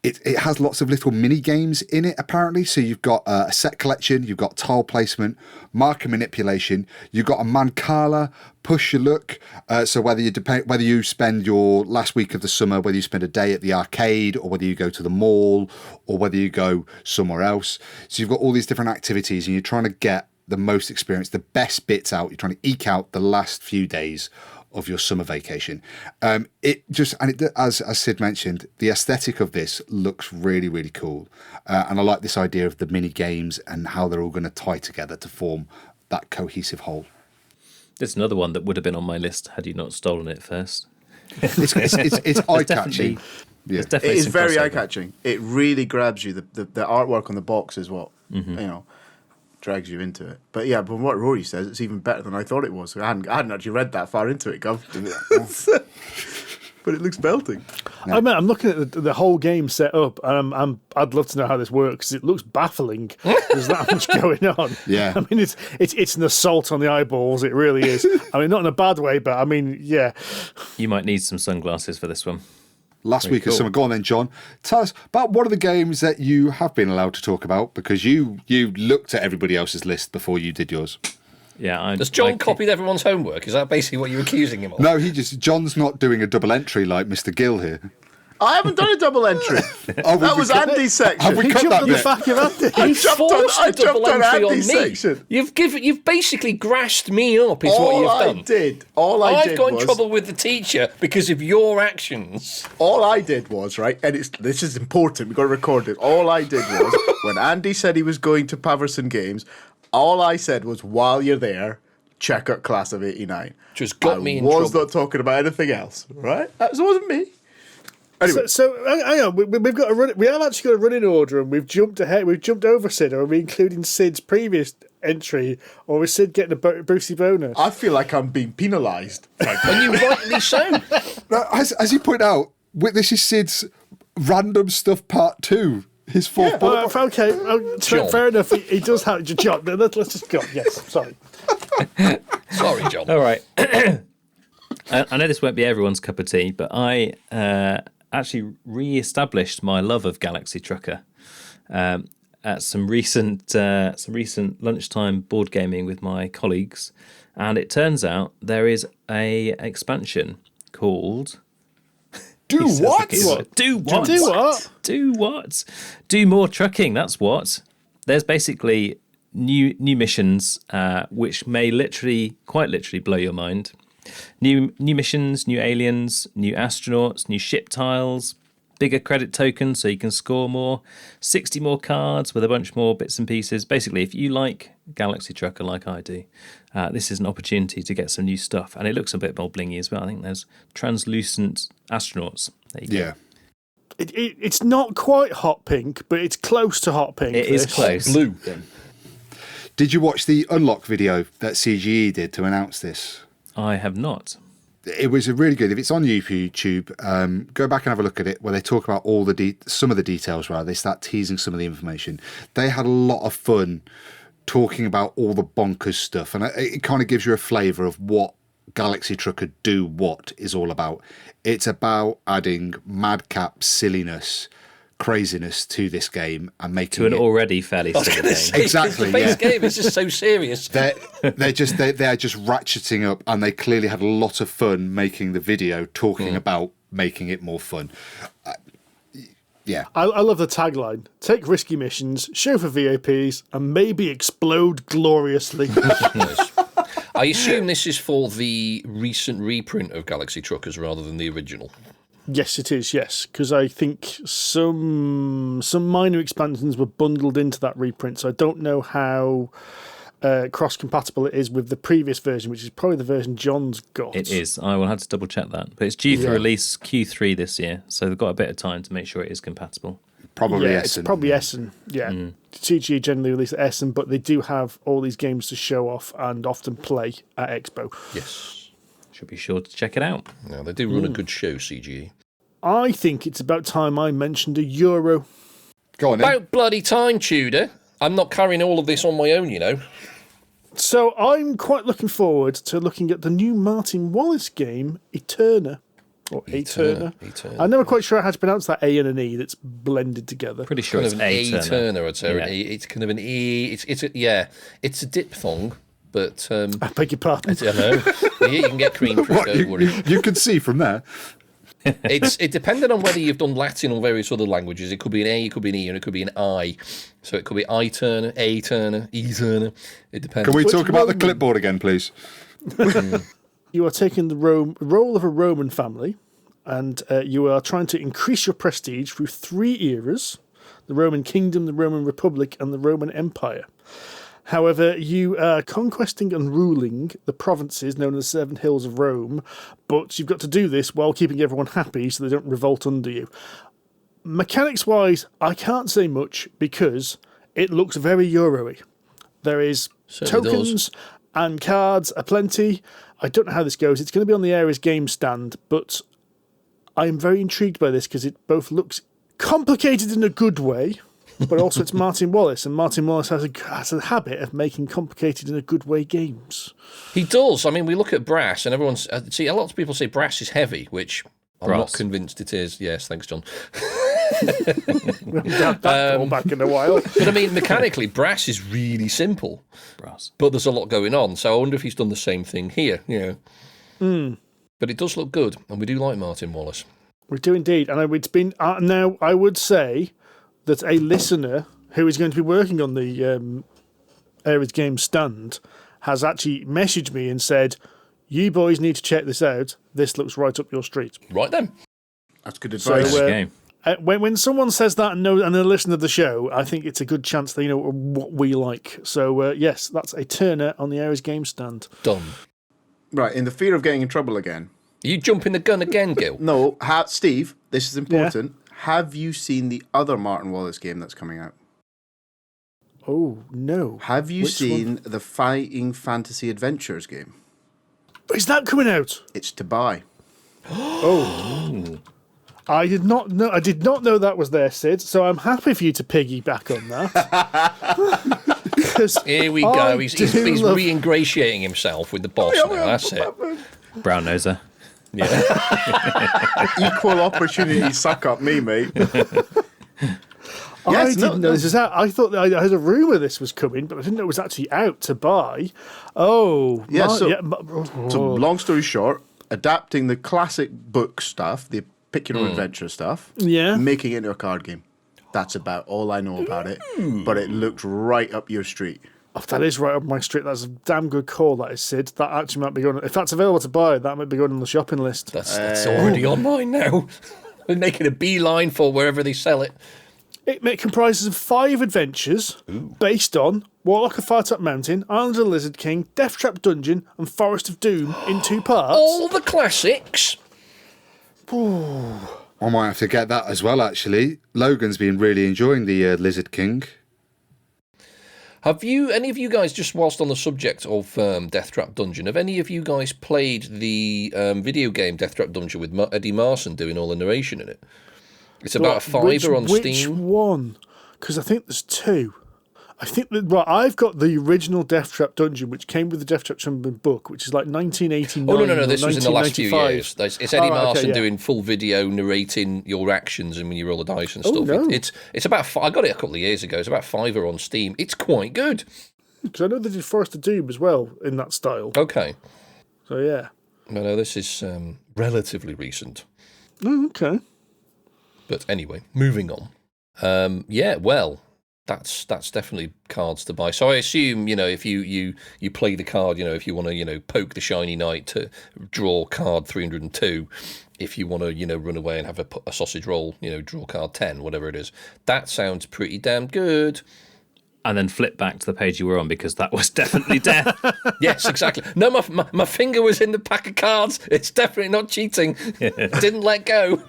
it has lots of little mini games in it, apparently. So you've got a set collection, you've got tile placement, marker manipulation, you've got a mancala, push your luck. So whether you spend your last week of the summer, whether you spend a day at the arcade, or whether you go to the mall, or whether you go somewhere else. So you've got all these different activities, and you're trying to get the most experience, the best bits out. You're trying to eke out the last few days of your summer vacation. As Sid mentioned, the aesthetic of this looks really, really cool. And I like this idea of the mini games and how they're all going to tie together to form that cohesive whole. There's another one that would have been on my list had you not stolen it first. It's eye-catching. Yeah. There's definitely It is some very crossover. eye-catching. It really grabs you. The artwork on the box is what drags you into it. But yeah, but what Rory says, it's even better than I thought it was. I hadn't actually read that far into it, Gov. But it looks belting. I mean, I'm looking at the whole game set up. I'd love to know how this works. It looks baffling. There's that much going on. Yeah. I mean, it's an assault on the eyeballs. It really is. I mean, not in a bad way, but I mean, yeah. You might need some sunglasses for this one. Last week of summer. Go on then, John. Tell us about one of the games that you have been allowed to talk about, because you looked at everybody else's list before you did yours. Yeah, Has John copied everyone's homework? Is that basically what you're accusing him of? No, John's not doing a double entry like Mr. Gill here. I haven't done a double entry. That was Andy's section. Have we He cut jumped that on the bit? back of Andy. You forced a double on entry on Andy's me. section. You've basically grassed me up, is what you've done. All I I've did got in was, trouble with the teacher because of your actions. all I did was, right, and this is important, we've got to record it. All I did was, when Andy said he was going to Paverson Games, all I said was, while you're there, check out Class of 89. Just got me in I was trouble. not talking about anything else, right? That wasn't me. Anyway, So hang on, we've got a run. We have actually got a running order, and we've jumped ahead. We've jumped over Sid. Are we including Sid's previous entry, or is Sid getting a Brucey bonus? I feel like I'm being penalised. And you rightly so. Now, as you point out, this is Sid's random stuff part 2. His fourth bullet. Okay, John. fair enough. He does have John. Let's just go. Yes, sorry. Sorry, John. All right. I know this won't be everyone's cup of tea, but I actually re-established my love of Galaxy Trucker at some recent lunchtime board gaming with my colleagues, and it turns out there is a expansion called. Do what? Do what? Do what? Do what? Do more trucking. That's what. There's basically new missions, which may quite literally blow your mind. New missions, new aliens, new astronauts, new ship tiles, bigger credit tokens so you can score more, 60 more cards with a bunch more bits and pieces. Basically, if you like Galaxy Trucker like I do, this is an opportunity to get some new stuff. And it looks a bit more blingy as well. I think there's translucent astronauts. There you go. Yeah. It's not quite hot pink, but it's close to hot pink. It is this. close. Blue. Did you watch the unlock video that CGE did to announce this? I have not. It was really good. If it's on YouTube, go back and have a look at it, where they talk about all some of the details. Rather, they start teasing some of the information. They had a lot of fun talking about all the bonkers stuff, and it kind of gives you a flavour of what Galaxy Trucker Do What is all about. It's about adding madcap silliness, craziness to this game and making To an it already fairly silly game. Exactly, The base yeah. game is just so serious. they're just ratcheting up, and they clearly had a lot of fun making the video talking about making it more fun. Yeah. I love the tagline: take risky missions, show for VIPs, and maybe explode gloriously. Nice. I assume this is for the recent reprint of Galaxy Truckers rather than the original. Yes, it is. Yes, because I think some minor expansions were bundled into that reprint, so I don't know how cross-compatible it is with the previous version, which is probably the version John's got. It is. I will have to double check that. But it's due for release Q3 this year, so they've got a bit of time to make sure it is compatible. Probably Yeah, Essen. it's probably Essen. Yeah, CGE generally release at Essen, but they do have all these games to show off and often play at Expo. Yes. Should be sure to check it out. Yeah, they do run a good show, CGE. I think it's about time I mentioned a Euro. Go on then. About bloody time, Tudor. I'm not carrying all of this on my own, you know. So I'm quite looking forward to looking at the new Martin Wallace game, Æterna. Or Æterna. I'm never quite sure how to pronounce that A and an E that's blended together. Pretty sure Kind it's of an Æterna. Æterna, I'd say. Yeah. It's kind of an E. It's a diphthong, but I beg your pardon. I know. Yeah, you can get cream for it, What, don't worry. you can see from there. It depended on whether you've done Latin or various other languages. It could be an A, it could be an E, and it could be an I. So it could be Æterna, Æterna, Æterna. It depends. Can we Which talk about the Roman? clipboard again, please? You are taking the role of a Roman family, and you are trying to increase your prestige through 3 eras: the Roman Kingdom, the Roman Republic, and the Roman Empire. However, you are conquesting and ruling the provinces known as the Seven Hills of Rome, but you've got to do this while keeping everyone happy so they don't revolt under you. Mechanics-wise, I can't say much because it looks very Euro-y. There is Certainly tokens and cards aplenty. I don't know how this goes. It's going to be on the Ares game stand, but I am very intrigued by this because it both looks complicated in a good way, but also it's Martin Wallace, and Martin Wallace has a habit of making complicated in a good way games. He does. I mean, we look at brass, and everyone's... see, a lot of people say brass is heavy, which I'm not convinced it is. Yes, thanks, John. We haven't had that all back in a while. But I mean, mechanically, brass is really simple. Brass. But there's a lot going on, so I wonder if he's done the same thing here, But it does look good, and we do like Martin Wallace. We do indeed. And it's been... now, I would say that a listener who is going to be working on the Ares game stand has actually messaged me and said, you boys need to check this out. This looks right up your street. Right then. That's good advice. So, when someone says that and they listen to the show, I think it's a good chance they know what we like. So, yes, that's a Æterna on the Ares game stand. Done. Right, in the fear of getting in trouble again. Are you jumping the gun again, Gil? No, Steve, this is important. Yeah. Have you seen the other Martin Wallace game that's coming out? Oh, no. Have you Which seen one? the Fighting Fantasy Adventures game? Is that coming out? It's to buy. Oh. I did not know that was there, Sid, so I'm happy for you to piggyback on that. Here we go. He's re-ingratiating himself with the boss now. That's it. Brown noser. Yeah. Equal opportunity suck up me, mate. I didn't know this was out. I thought I had a rumour this was coming, but I didn't know it was actually out to buy. Oh. Yeah, so long story short, adapting the classic book stuff, the pick your own adventure stuff, making it into a card game. That's about all I know about it, but it looked right up your street. Oh, that is right up my street. That's a damn good call, that is, Sid. That actually might be going... If that's available to buy, that might be going on the shopping list. That's already on mine now. We're making a beeline for wherever they sell it. It comprises of 5 adventures based on Warlock of Firetop Mountain, Island of the Lizard King, Deathtrap Dungeon, and Forest of Doom in 2 parts. All the classics. Ooh. I might have to get that as well, actually. Logan's been really enjoying the Lizard King. Have any of you guys, just whilst on the subject of Deathtrap Dungeon, have any of you guys played the video game Deathtrap Dungeon with Eddie Marson doing all the narration in it? It's about a $5 on Steam. Which one? Because I think there's 2. I think that I've got the original Deathtrap Dungeon, which came with the Deathtrap Dungeon book, which is like 1989. Oh no! This was in the last few years. It's Eddie Marson doing full video, narrating your actions and when you roll the dice and stuff. No. It's about. I got it a couple of years ago. It's about $5 on Steam. It's quite good. Because I know they did Forest of Doom as well in that style. Okay. So yeah. No, this is relatively recent. Oh, okay. But anyway, moving on. Well. That's definitely cards to buy. So I assume, if you play the card, if you want to, poke the shiny knight to draw card 302, if you want to, run away and have a sausage roll, draw card 10, whatever it is. That sounds pretty damn good. And then flip back to the page you were on because that was definitely death. Yes, exactly. No, my finger was in the pack of cards. It's definitely not cheating. Didn't let go.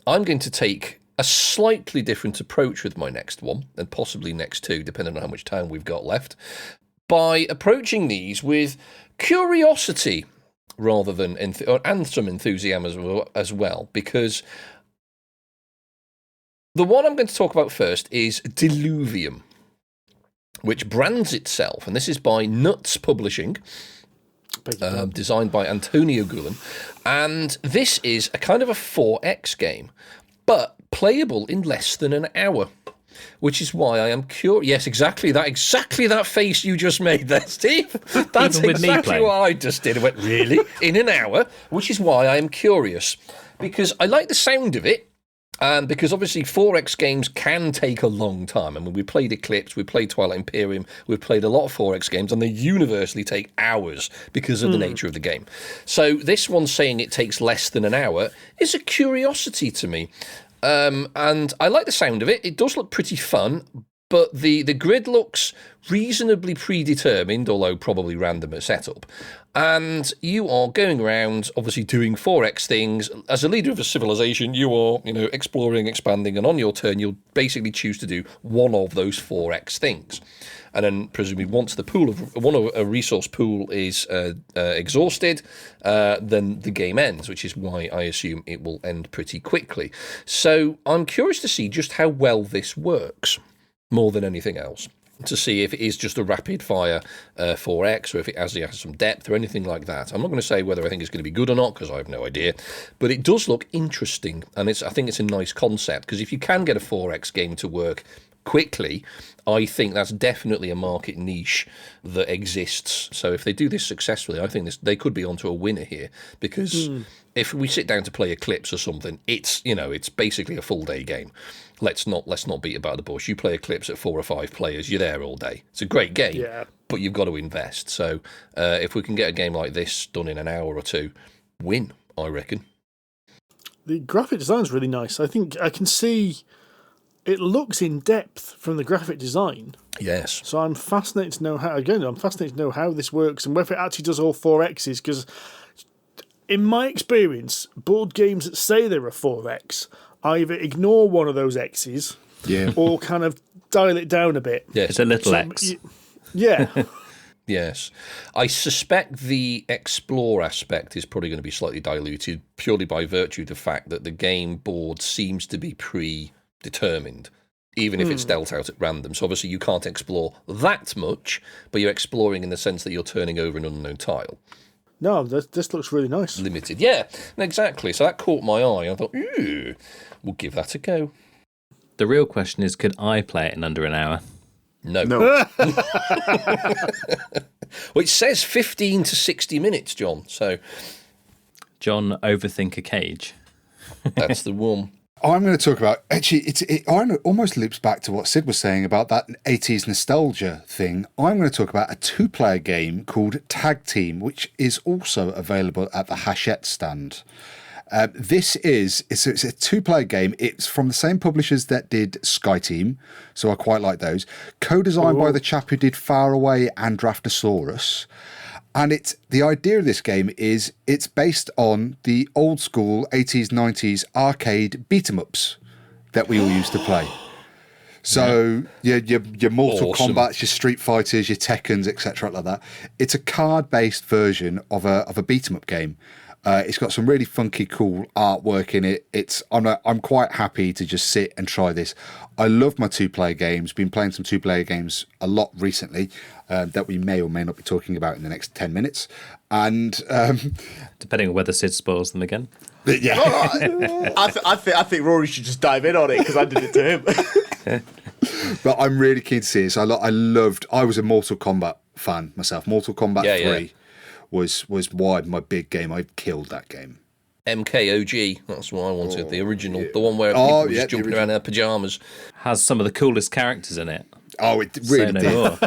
I'm going to take a slightly different approach with my next one, and possibly next 2, depending on how much time we've got left, by approaching these with curiosity rather than and some enthusiasm as well, because the one I'm going to talk about first is Diluvium, which brands itself, and this is by Nuts Publishing, designed by Antonio Gulen, and this is a kind of a 4X game, but playable in less than an hour, which is why I am curious. Yes, exactly that face you just made there, Steve. That's exactly what I just did. I went, really? In an hour? Which is why I am curious, because I like the sound of it. Because obviously 4X games can take a long time. I mean, we played Eclipse, we played Twilight Imperium, we've played a lot of 4X games, and they universally take hours because of the nature of the game. So this one saying it takes less than an hour is a curiosity to me. And I like the sound of it. It does look pretty fun, but the grid looks reasonably predetermined, although probably random at setup. And you are going around, obviously doing 4X things. As a leader of a civilization, you are, exploring, expanding, and on your turn, you'll basically choose to do one of those 4X things. And then, presumably, once a resource pool is exhausted, then the game ends, which is why I assume it will end pretty quickly. So I'm curious to see just how well this works, more than anything else, to see if it is just a rapid-fire 4X, or if it has some depth or anything like that. I'm not going to say whether I think it's going to be good or not, because I have no idea, but it does look interesting, and I think it's a nice concept, because if you can get a 4X game to work quickly, I think that's definitely a market niche that exists. So if they do this successfully, I think they could be onto a winner here, because if we sit down to play Eclipse or something, it's basically a full day game. Let's not beat about the bush. You play Eclipse at 4 or 5 players, you're there all day. It's a great game, but you've got to invest. So if we can get a game like this done in an hour or two, win, I reckon. The graphic design's really nice. I think I can see it looks in depth from the graphic design. Yes. So I'm fascinated to know how this works and whether it actually does all 4Xs, because in my experience, board games that say they're a 4X either ignore one of those X's or kind of dial it down a bit. Yes. It's a little X. Yeah. Yes. I suspect the explore aspect is probably going to be slightly diluted purely by virtue of the fact that the game board seems to be predetermined, even if it's dealt out at random. So obviously you can't explore that much, but you're exploring in the sense that you're turning over an unknown tile. No, this looks really nice. Limited. Yeah, exactly. So that caught my eye. I thought, ooh, we'll give that a go. The real question is, could I play it in under an hour? No. Well, it says 15 to 60 minutes, John. So John Overthink a Cage. That's the one. I'm going to talk about, actually, it almost loops back to what Sid was saying about that 80s nostalgia thing. I'm going to talk about a 2-player game called Tag Team, which is also available at the Hachette stand. It's a 2-player game. It's from the same publishers that did SkyTeam, so I quite like those. Co-designed by the chap who did Far Away and Draftosaurus. And the idea of this game is it's based on the old school 80s, 90s arcade beat-em-ups that we all used to play. So your Mortal Kombats, your Street Fighters, your Tekkens, etc. like that. It's a card-based version of a beat-em-up game. It's got some really funky, cool artwork in it. I'm quite happy to just sit and try this. I love my 2-player games. Been playing some 2-player games a lot recently that we may or may not be talking about in the next 10 minutes. And depending on whether Sid spoils them again. Yeah, I think Rory should just dive in on it because I did it to him. But I'm really keen to see this. I was a Mortal Kombat fan myself. Mortal Kombat 3. Was my big game. I killed that game. MKOG, that's what I wanted. The original, the one where people were just jumping around in their pajamas. Has some of the coolest characters in it. Oh, it really did.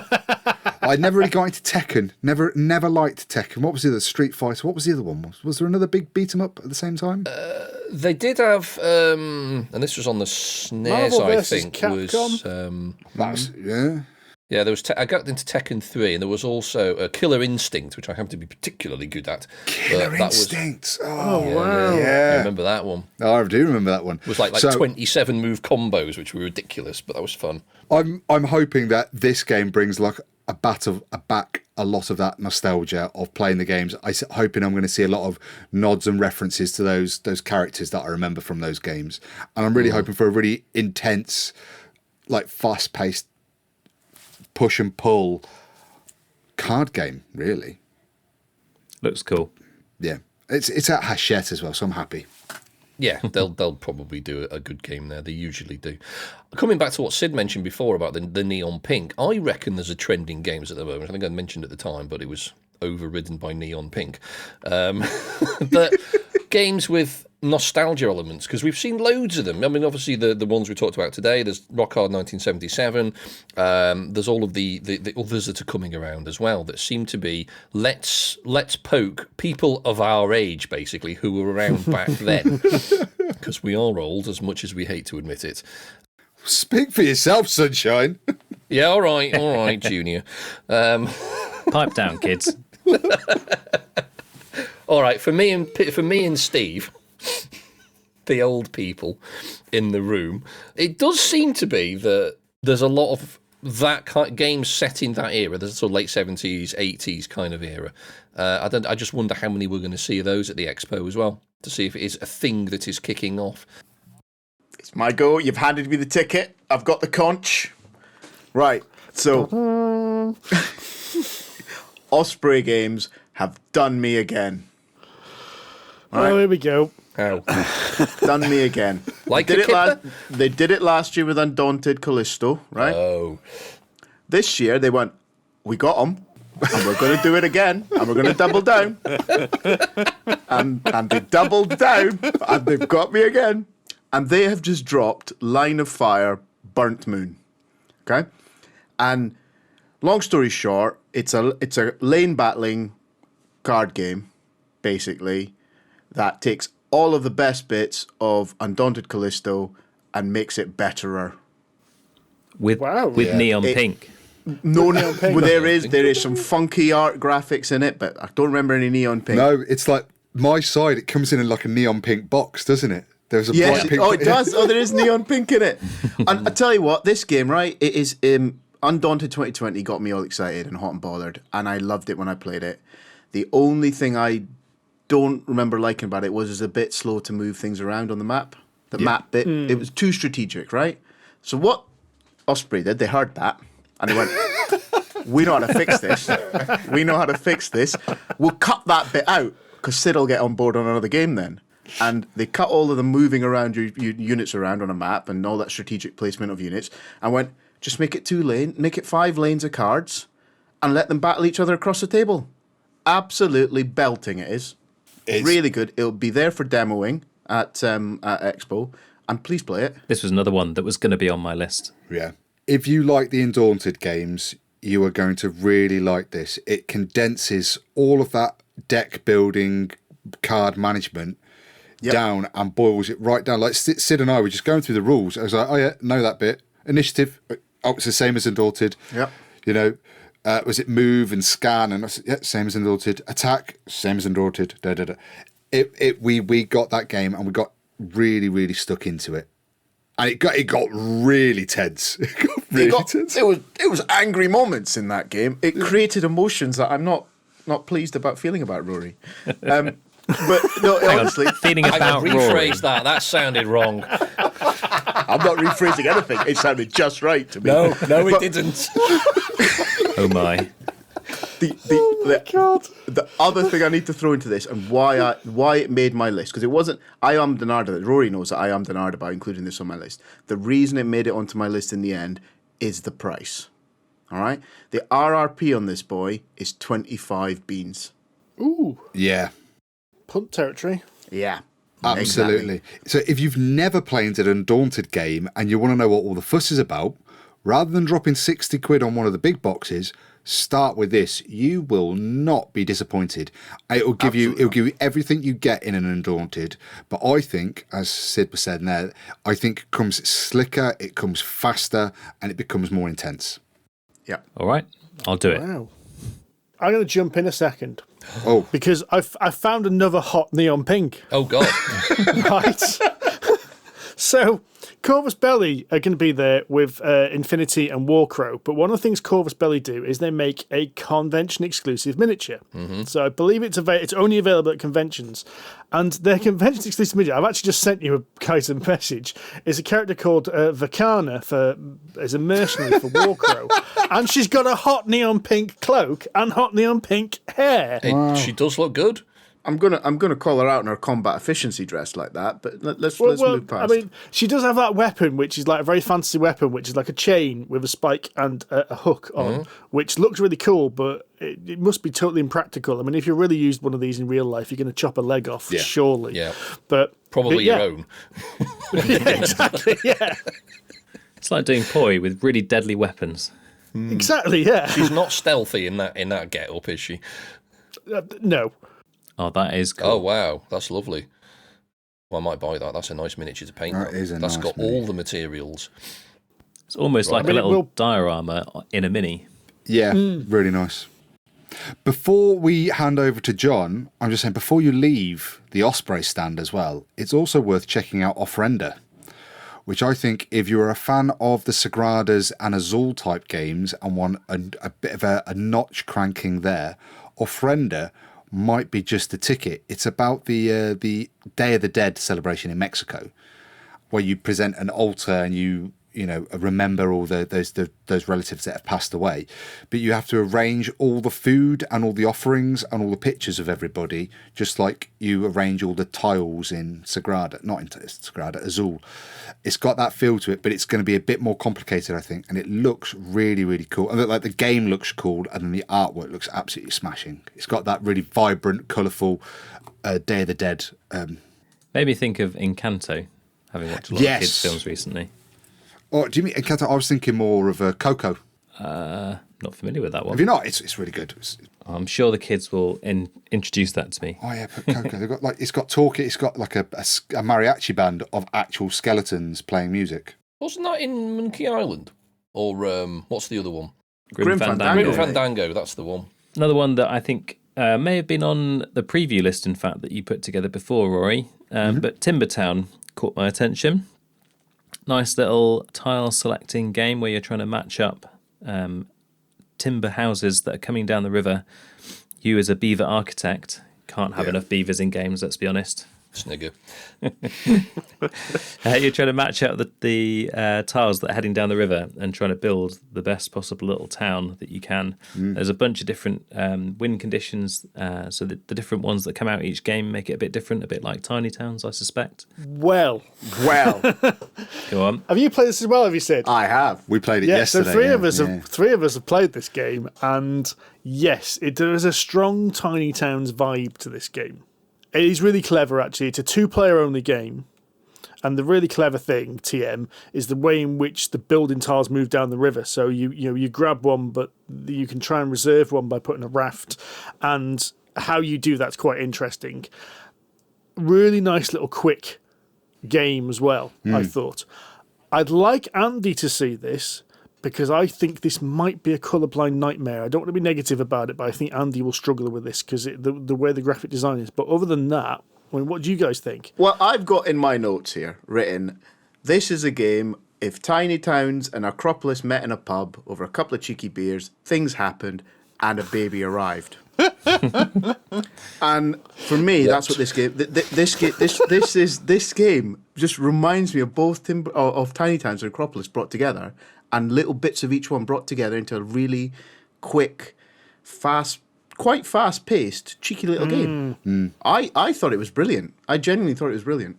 I never really got into Tekken. Never liked Tekken. What was the other? Street Fighter. What was the other one? Was there another big beat 'em up at the same time? They did have, and this was on the SNES, I think. Capcom. Yeah, there was. I got into Tekken 3, and there was also Killer Instinct, which I happen to be particularly good at. Killer Instinct. Wow! I remember that one. Oh, I do remember that one. It was like 27 move combos, which were ridiculous, but that was fun. I'm hoping that this game brings back a lot of that nostalgia of playing the games. I'm hoping I'm going to see a lot of nods and references to those characters that I remember from those games, and I'm really hoping for a really intense, like fast-paced, push and pull card game. Really looks cool. Yeah, it's at Hachette as well, so I'm happy. Yeah, they'll probably do a good game there. They usually do. Coming back to what Sid mentioned before about the neon pink, I reckon there's a trend in games at the moment. I think I mentioned at the time, but it was overridden by neon pink. But games with nostalgia elements, because we've seen loads of them. I mean, obviously the ones we talked about today, there's Rock Hard 1977, there's all of the others that are coming around as well that seem to be let's poke people of our age, basically, who were around back then. Because we are old, as much as we hate to admit it. Speak for yourself, Sunshine. Yeah, all right, Junior. Pipe down, kids. All right, for me and Steve, the old people in the room, it does seem to be that there's a lot of that kind of games set in that era. There's sort of late 70s, 80s kind of era. I just wonder how many we're going to see of those at the Expo as well, to see if it is a thing that is kicking off. It's my go. You've handed me the ticket. I've got the conch. Right. So, Osprey Games have done me again. Oh, here we go. How? Done me again. Like They did it last year with Undaunted Callisto, right? Oh. This year they went, we got them, and we're going to do it again, and we're going to double down. and they doubled down, and they've got me again. And they have just dropped Line of Fire Burnt Moon. Okay? And long story short, it's a lane battling card game, basically, that takes all of the best bits of Undaunted Callisto and makes it betterer. With neon pink. No neon pink. Well, there is some funky art graphics in it, but I don't remember any neon pink. No, it's like my side. It comes in like a neon pink box, doesn't it? There's a bright pink. Oh, it does. Oh, there is neon pink in it. And I tell you what, this game, right? It is Undaunted 2020 got me all excited and hot and bothered, and I loved it when I played it. The only thing I don't remember liking about it was it's a bit slow to move things around on the map. The map bit, it was too strategic, right? So what Osprey did, they heard that, and they went, we know how to fix this. We know how to fix this. We'll cut that bit out, because Sid will get on board on another game then. And they cut all of the moving around your units around on a map and all that strategic placement of units, and went, just make it 2 lane, make it 5 lanes of cards, and let them battle each other across the table. Absolutely belting it is. It's really good. It'll be there for demoing at Expo, and please play it. This was another one that was going to be on my list. Yeah. If you like the Undaunted games, you are going to really like this. It condenses all of that deck building, card management down and boils it right down. Like Sid and I were just going through the rules. I was like, oh yeah, know that bit. Initiative, oh, it's the same as Undaunted. Yep. You know, was it move and scan? And I said, yeah, same as Undaunted. Attack, same as Undaunted. Da, da, da. We got that game and we got really, really stuck into it. And it got really tense. Tense. It was angry moments in that game. It created emotions that I'm not pleased about feeling about Rory. But no, honestly, feeling I about would Rory. rephrase that. That sounded wrong. I'm not rephrasing anything. It sounded just right to me. No, it didn't. Oh my. The other thing I need to throw into this and why it made my list, because it wasn't I am Denarda. Rory knows that I am Denarda by including this on my list. The reason it made it onto my list in the end is the price. All right, the RRP on this boy is 25 beans. Ooh, Yeah. punt territory. Yeah, Absolutely. exactly. So if you've never played an Undaunted game and you want to know what all the fuss is about, rather than dropping 60 quid on one of the big boxes, start with this. You will not be disappointed. It'll give you everything you get in an Undaunted. But I think, as Sid was saying there, I think it comes slicker, it comes faster, and it becomes more intense. Yeah. All right, I'll do it. Wow. I'm going to jump in a second. Oh, Because I found another hot neon pink. Oh, God. Right. So, Corvus Belli are going to be there with Infinity and Warcrow, but one of the things Corvus Belli do is they make a convention-exclusive miniature. Mm-hmm. So I believe it's only available at conventions. And their convention-exclusive miniature, I've actually just sent you guys a message, is a character called Vakana as a mercenary for Warcrow. And she's got a hot neon pink cloak and hot neon pink hair. She does look good. I'm gonna call her out in her combat efficiency dress like that, but let's move past. I mean, she does have that weapon, which is like a very fancy weapon, which is like a chain with a spike and a hook on, which looks really cool, but it must be totally impractical. I mean, if you really used one of these in real life, you're going to chop a leg off, surely. Yeah. But Probably your own. Yeah, exactly, yeah. It's like doing poi with really deadly weapons. Exactly, yeah. She's not stealthy in that get-up, is she? No. Oh, that is cool. Oh, wow. That's lovely. Well, I might buy that. That's a nice miniature to paint. That is a That's nice got mini. all the materials. It's almost like a it little will- diorama in a mini. Yeah, really nice. Before we hand over to John, I'm just saying, before you leave the Osprey stand as well, it's also worth checking out Ofrenda, which I think if you're a fan of the Sagradas and Azul type games and want a bit of a notch cranking there, Ofrenda might be just the ticket. It's about the Day of the Dead celebration in Mexico, where you present an altar and you remember all those relatives that have passed away, but you have to arrange all the food and all the offerings and all the pictures of everybody, just like you arrange all the tiles in Sagrada, not in Sagrada, Azul. It's got that feel to it, but it's going to be a bit more complicated, I think, and it looks really, really cool. And like the game looks cool, and then the artwork looks absolutely smashing. It's got that really vibrant, colourful Day of the Dead. Made me think of Encanto, having watched a lot of kids' films recently. Oh, do you mean Encanto? I was thinking more of Coco. Not familiar with that one. Have you not? It's really good. I'm sure the kids will introduce that to me. Oh yeah, but Coco. They've got it's got talk. It's got like a mariachi band of actual skeletons playing music. Wasn't that in Monkey Island? Or what's the other one? Grim Fandango. Grim Fandango, that's the one. Another one that I think may have been on the preview list, in fact, that you put together before, Rory. But Timbertown caught my attention. Nice little tile selecting game where you're trying to match up timber houses that are coming down the river. You as a beaver architect can't have enough beavers in games, let's be honest. Snigger. You're trying to match out the tiles that are heading down the river and trying to build the best possible little town that you can. There's a bunch of different wind conditions, so the different ones that come out each game make it a bit different, a bit like Tiny Towns, I suspect. Well, Go on. have you played this as well? Have you said? I have. We played it Yeah, yesterday. so three of us have played this game, and yes, there is a strong Tiny Towns vibe to this game. It is really clever, actually. It's a two-player only game, and the really clever thing, TM, is the way in which the building tiles move down the river. So you grab one, but you can try and reserve one by putting a raft, and how you do that's quite interesting. Really nice little quick game as well, I thought. I'd like Andy to see this, because I think this might be a colourblind nightmare. I don't want to be negative about it, but I think Andy will struggle with this because the way the graphic design is. But other than that, I mean, what do you guys think? Well, I've got in my notes here written, this is a game, if Tiny Towns and Acropolis met in a pub over a couple of cheeky beers, things happened, and a baby arrived. And for me, that's what this game. This game just reminds me of both of Tiny Towns and Acropolis brought together, and little bits of each one brought together into a really quick, quite fast-paced, cheeky little game. I thought it was brilliant. I genuinely thought it was brilliant.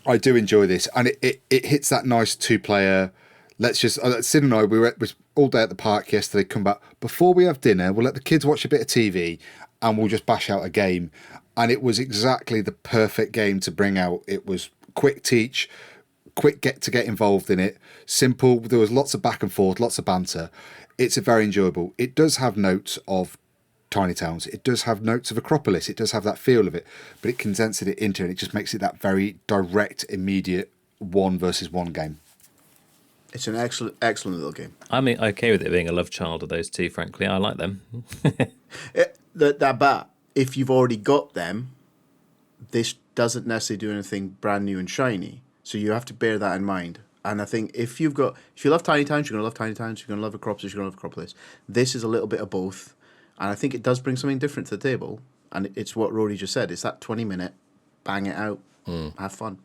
I do enjoy this, and it hits that nice two-player. Let's just Sid and I we were all day at the park yesterday. Come back before we have dinner. We'll let the kids watch a bit of TV, and we'll just bash out a game. And it was exactly the perfect game to bring out. It was quick teach, quick get involved in it. Simple. There was lots of back and forth, lots of banter. It's a very enjoyable. It does have notes of Tiny Towns. It does have notes of Acropolis. It does have that feel of it, but it condenses it into it. It just makes it that very direct, immediate 1-versus-1 game. It's an excellent little game. I'm okay with it being a love child of those two, frankly. I like them. But if you've already got them, this doesn't necessarily do anything brand new and shiny. So you have to bear that in mind. And I think if you love Tiny Towns, you're going to love Tiny Towns. You're going to love Acropolis, you're going to love Acropolis. This is a little bit of both. And I think it does bring something different to the table. And it's what Rory just said. It's that 20-minute, bang it out, have fun.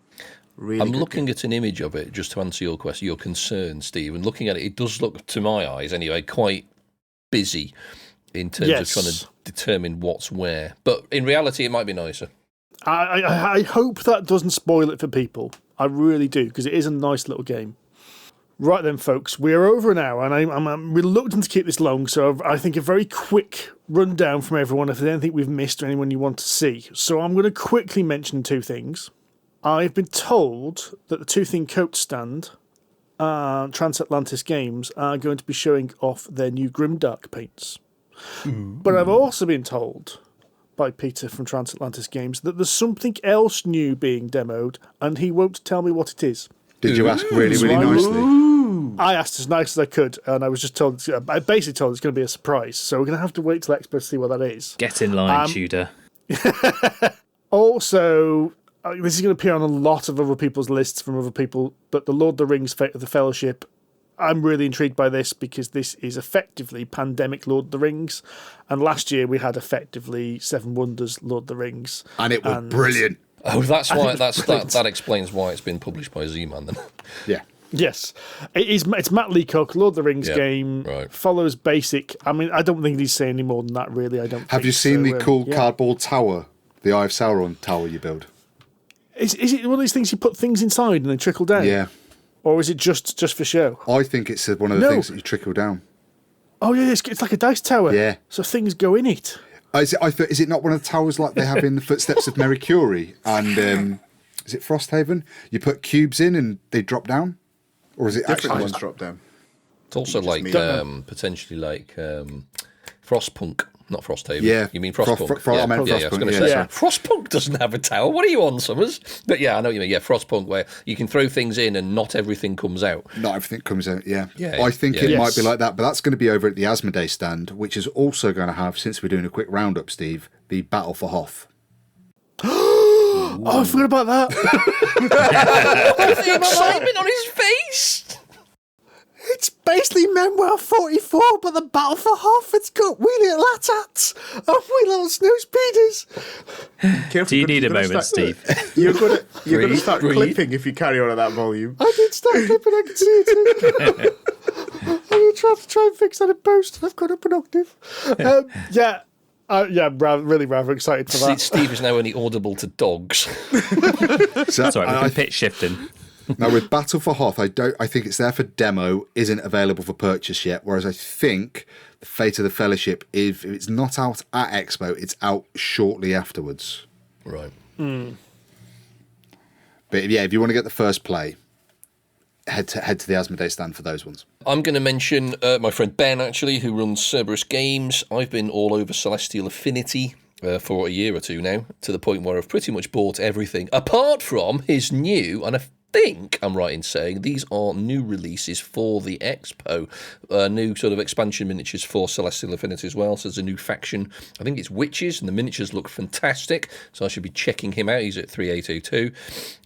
Really I'm looking at an image of it, just to answer your question, your concern, Steve. And looking at it, it does look, to my eyes anyway, quite busy in terms of trying to determine what's where. But in reality, it might be nicer. I hope that doesn't spoil it for people. I really do, because it is a nice little game. Right then, folks, we're over an hour, and I'm reluctant to keep this long, so I think a very quick rundown from everyone if there's anything we've missed or anyone you want to see. So I'm going to quickly mention two things. I've been told that the Tooth and Coat stand, Transatlantis Games, are going to be showing off their new Grimdark paints. But I've also been told by Peter from Transatlantis Games that there's something else new being demoed, and he won't tell me what it is. Did you ask really, really nicely? I asked as nice as I could, and I was just told, I basically told it's going to be a surprise. So we're going to have to wait till Expo to see what that is. Get in line, Tudor. Also, this is going to appear on a lot of other people's lists from other people, but the Lord of the Rings Fate of the Fellowship, I'm really intrigued by this because this is effectively pandemic Lord of the Rings, and last year we had effectively Seven Wonders Lord of the Rings. And it was brilliant. Oh, that's why. That explains why it's been published by Z-Man then. Yeah. Yes, it's Matt Leacock, Lord of the Rings game, follows basic. I mean, I don't think he's saying any more than that, really. I don't. Have you seen the cool cardboard tower, the Eye of Sauron tower you build? Is it one of these things you put things inside and they trickle down? Yeah. Or is it just for show? I think it's one of the things that you trickle down. Oh yeah, it's like a dice tower. Yeah. So things go in it. Is it not one of the towers like they have in the Footsteps of Mary Curie and is it Frosthaven? You put cubes in and they drop down, or is it Different actually ones drop down? It's also like potentially like Frostpunk, not Frosthaven. Yeah, you mean Frostpunk? I meant I was going to say Frostpunk doesn't have a tower. What are you on, Summers? But yeah, I know what you mean. Yeah, Frostpunk, where you can throw things in and not everything comes out. Not everything comes out. Yeah. I think it might be like that, but that's going to be over at the Asmodee stand, which is also going to have, since we're doing a quick roundup, Steve, the Battle for Hoth. Oh, I forgot about that. The excitement on his face. It's basically Memoir 44, but the Battle for Hoth. It's got wee little latats and wee little snooze speeders. Do you need a moment, Steve? You're going to start clipping if you carry on at that volume. I did start clipping, I can see it. I'm going to try and fix that in post. I've got up an octave. Really rather excited for that. Steve is now only audible to dogs. Sorry, we can pitch shifting. Now with Battle for Hoth, I think it's there for demo, isn't available for purchase yet. Whereas I think the Fate of the Fellowship, if it's not out at Expo, it's out shortly afterwards. Right. But yeah, if you want to get the first play, head to the Asmodee stand for those ones. I'm going to mention my friend Ben, actually, who runs Cerberus Games. I've been all over Celestial Affinity for a year or two now, to the point where I've pretty much bought everything, apart from his new, and I think I'm right in saying these are new releases for the Expo, new sort of expansion miniatures for Celestial Affinity as well. So there's a new faction. I think it's Witches, and the miniatures look fantastic. So I should be checking him out. He's at 3802.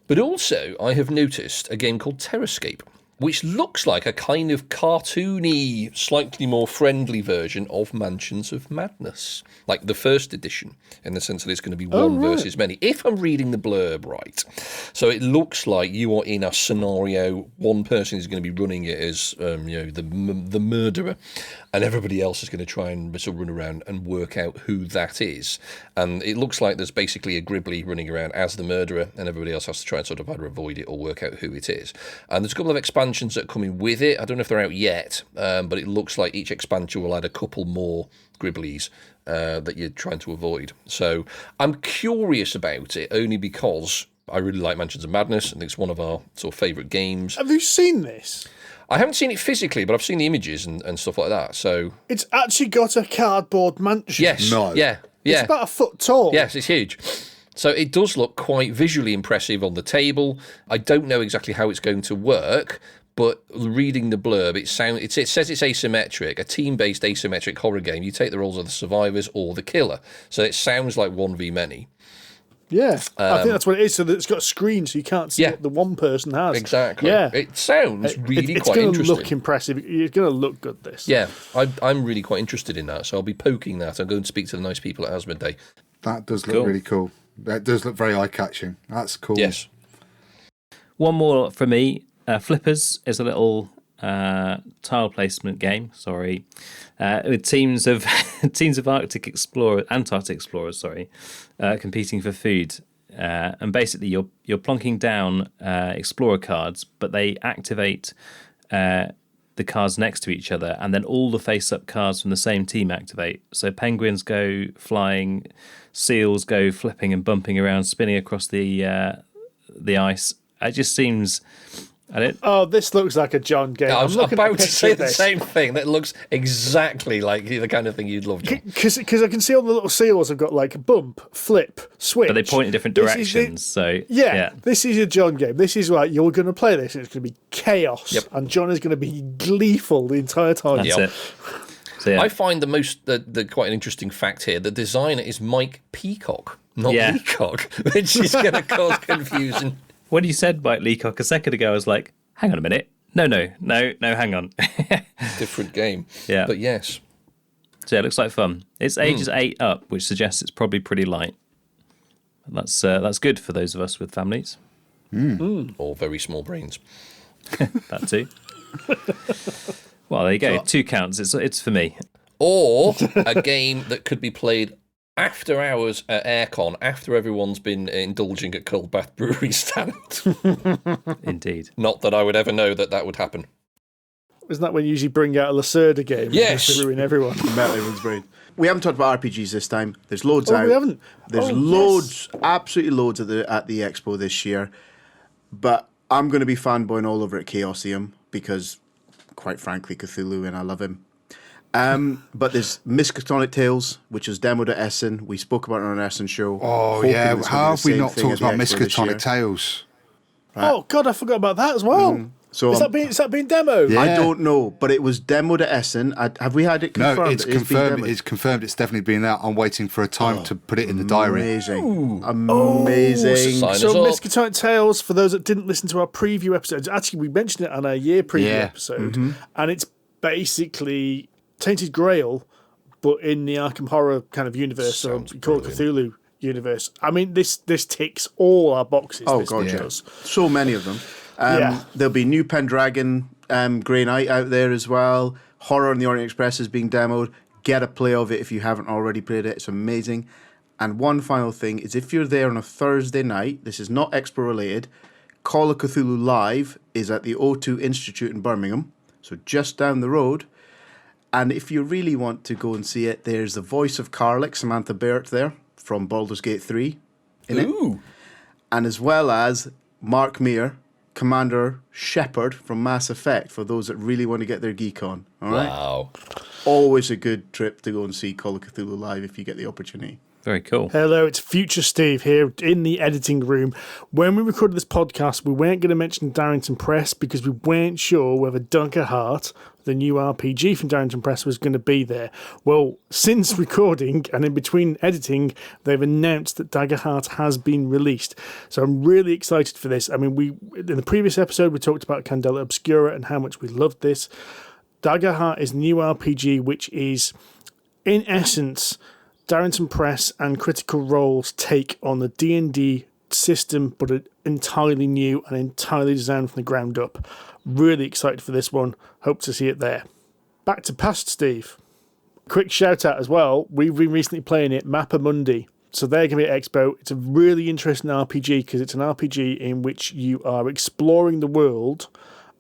But also, I have noticed a game called Terrorscape, which looks like a kind of cartoony, slightly more friendly version of Mansions of Madness, like the first edition, in the sense that it's going to be one versus many, if I'm reading the blurb right. So it looks like you are in a scenario, one person is going to be running it as the murderer, and everybody else is going to try and sort of run around and work out who that is. And it looks like there's basically a Gribbly running around as the murderer, and everybody else has to try and sort of either avoid it or work out who it is. And there's a couple of expansions that are coming with it. I don't know if they're out yet, but it looks like each expansion will add a couple more Gribblies that you're trying to avoid. So I'm curious about it, only because I really like Mansions of Madness. I think it's one of our sort of favourite games. Have you seen this? I haven't seen it physically, but I've seen the images and stuff like that. So it's actually got a cardboard mansion. Yes. No. Yeah. It's about a foot tall. Yes, it's huge. So it does look quite visually impressive on the table. I don't know exactly how it's going to work, but reading the blurb, it says it's asymmetric, a team-based asymmetric horror game. You take the roles of the survivors or the killer. So it sounds like 1v many. Yeah, I think that's what it is. So that it's got a screen, so you can't see what the one person has. Exactly. Yeah, it sounds really it's quite gonna interesting. It's going to look impressive. It's going to look good. This. Yeah, I'm really quite interested in that. So I'll be poking that. I'll go and speak to the nice people at Asmodee. That does look really cool. That does look very eye-catching. That's cool. Yes. One more for me. Flippers is a little tile placement game. Sorry, with teams of Antarctic explorers, competing for food. And basically, you're plonking down explorer cards, but they activate the cards next to each other, and then all the face-up cards from the same team activate. So penguins go flying, seals go flipping and bumping around, spinning across the ice. It just seems And this looks like a John game. I I'm was looking at about the to say picture the of this. same thing. That looks exactly like the kind of thing you'd love, John. Because I can see all the little seals have got like bump, flip, switch. but they point in different This is directions. So Yeah, this is a John game. This is like you're going to play this, and it's going to be chaos. Yep. And John is going to be gleeful the entire time. that's Yep. it. So yeah, I find the quite an interesting fact here. The designer is Mike Peacock, not Yeah. Leacock, which is going to cause confusion. when you said Mike Leacock a second ago, I was like, hang on a minute. No, hang on. Different game. Yeah. But yes. So yeah, it looks like fun. It's ages 8 up, which suggests it's probably pretty light. That's good for those of us with families. Or very small brains. That too. Well, there you go. 2 counts. It's for me. Or a game that could be played after hours at Aircon, after everyone's been indulging at Cold Bath Brewery stand. Indeed. Not that I would ever know that would happen. Isn't that when you usually bring out a Lacerda game? Yes. Just to ruin everyone. Melt everyone's brain. We haven't talked about RPGs this time. There's loads Oh, out. we haven't? There's Oh, loads, absolutely loads at the expo this year. But I'm going to be fanboying all over at Chaosium because, quite frankly, Cthulhu, and I love him. But there's Miskatonic Tales, which is demoed at Essen. We spoke about it on an Essen show. Oh, Hoping yeah. it's gonna How be have the we same not thing talked at the about expo this year. Miskatonic Tales? Oh God, I forgot about that as well. So is that being demoed? Yeah. I don't know, but it was demoed at Essen. Have we had it confirmed? No, it's that been confirmed. demoed? It's confirmed. It's definitely been out. I'm waiting for a time to put it in the diary. Amazing. Amazing. Sign So us up. Miskatonic Tales, for those that didn't listen to our preview episodes, actually we mentioned it on our year preview Yeah. episode, and it's basically Tainted Grail, but in the Arkham Horror kind of universe, or Sounds Call of Cthulhu universe. I mean, this ticks all our boxes. Oh, this God, thing yeah. does. So many of them. Yeah. There'll be new Pendragon, Grey Knight out there as well. Horror on the Orient Express is being demoed. Get a play of it if you haven't already played it. It's amazing. And one final thing is if you're there on a Thursday night, this is not Expo related, Call of Cthulhu Live is at the O2 Institute in Birmingham, so just down the road. And if you really want to go and see it, there's the voice of Karlik, Samantha Baird there, from Baldur's Gate 3 in it. Ooh. And as well as Mark Meir, Commander Shepard from Mass Effect, for those that really want to get their geek on. All right? Wow. Always a good trip to go and see Call of Cthulhu Live if you get the opportunity. Very cool. Hello, it's Future Steve here in the editing room. When we recorded this podcast, we weren't going to mention Darrington Press because we weren't sure whether Daggerheart, the new RPG from Darrington Press, was going to be there. Well, since recording and in between editing, they've announced that Daggerheart has been released. So I'm really excited for this. I mean, in the previous episode, we talked about Candela Obscura and how much we loved this. Daggerheart is a new RPG, which is, in essence, Darrington Press and Critical Role's take on the D&D system, but entirely new and entirely designed from the ground up. Really excited for this one. Hope to see it there. Back to past, Steve. Quick shout out as well. We've been recently playing it, Mappa Mundi. So they're going to be at Expo. It's a really interesting RPG because it's an RPG in which you are exploring the world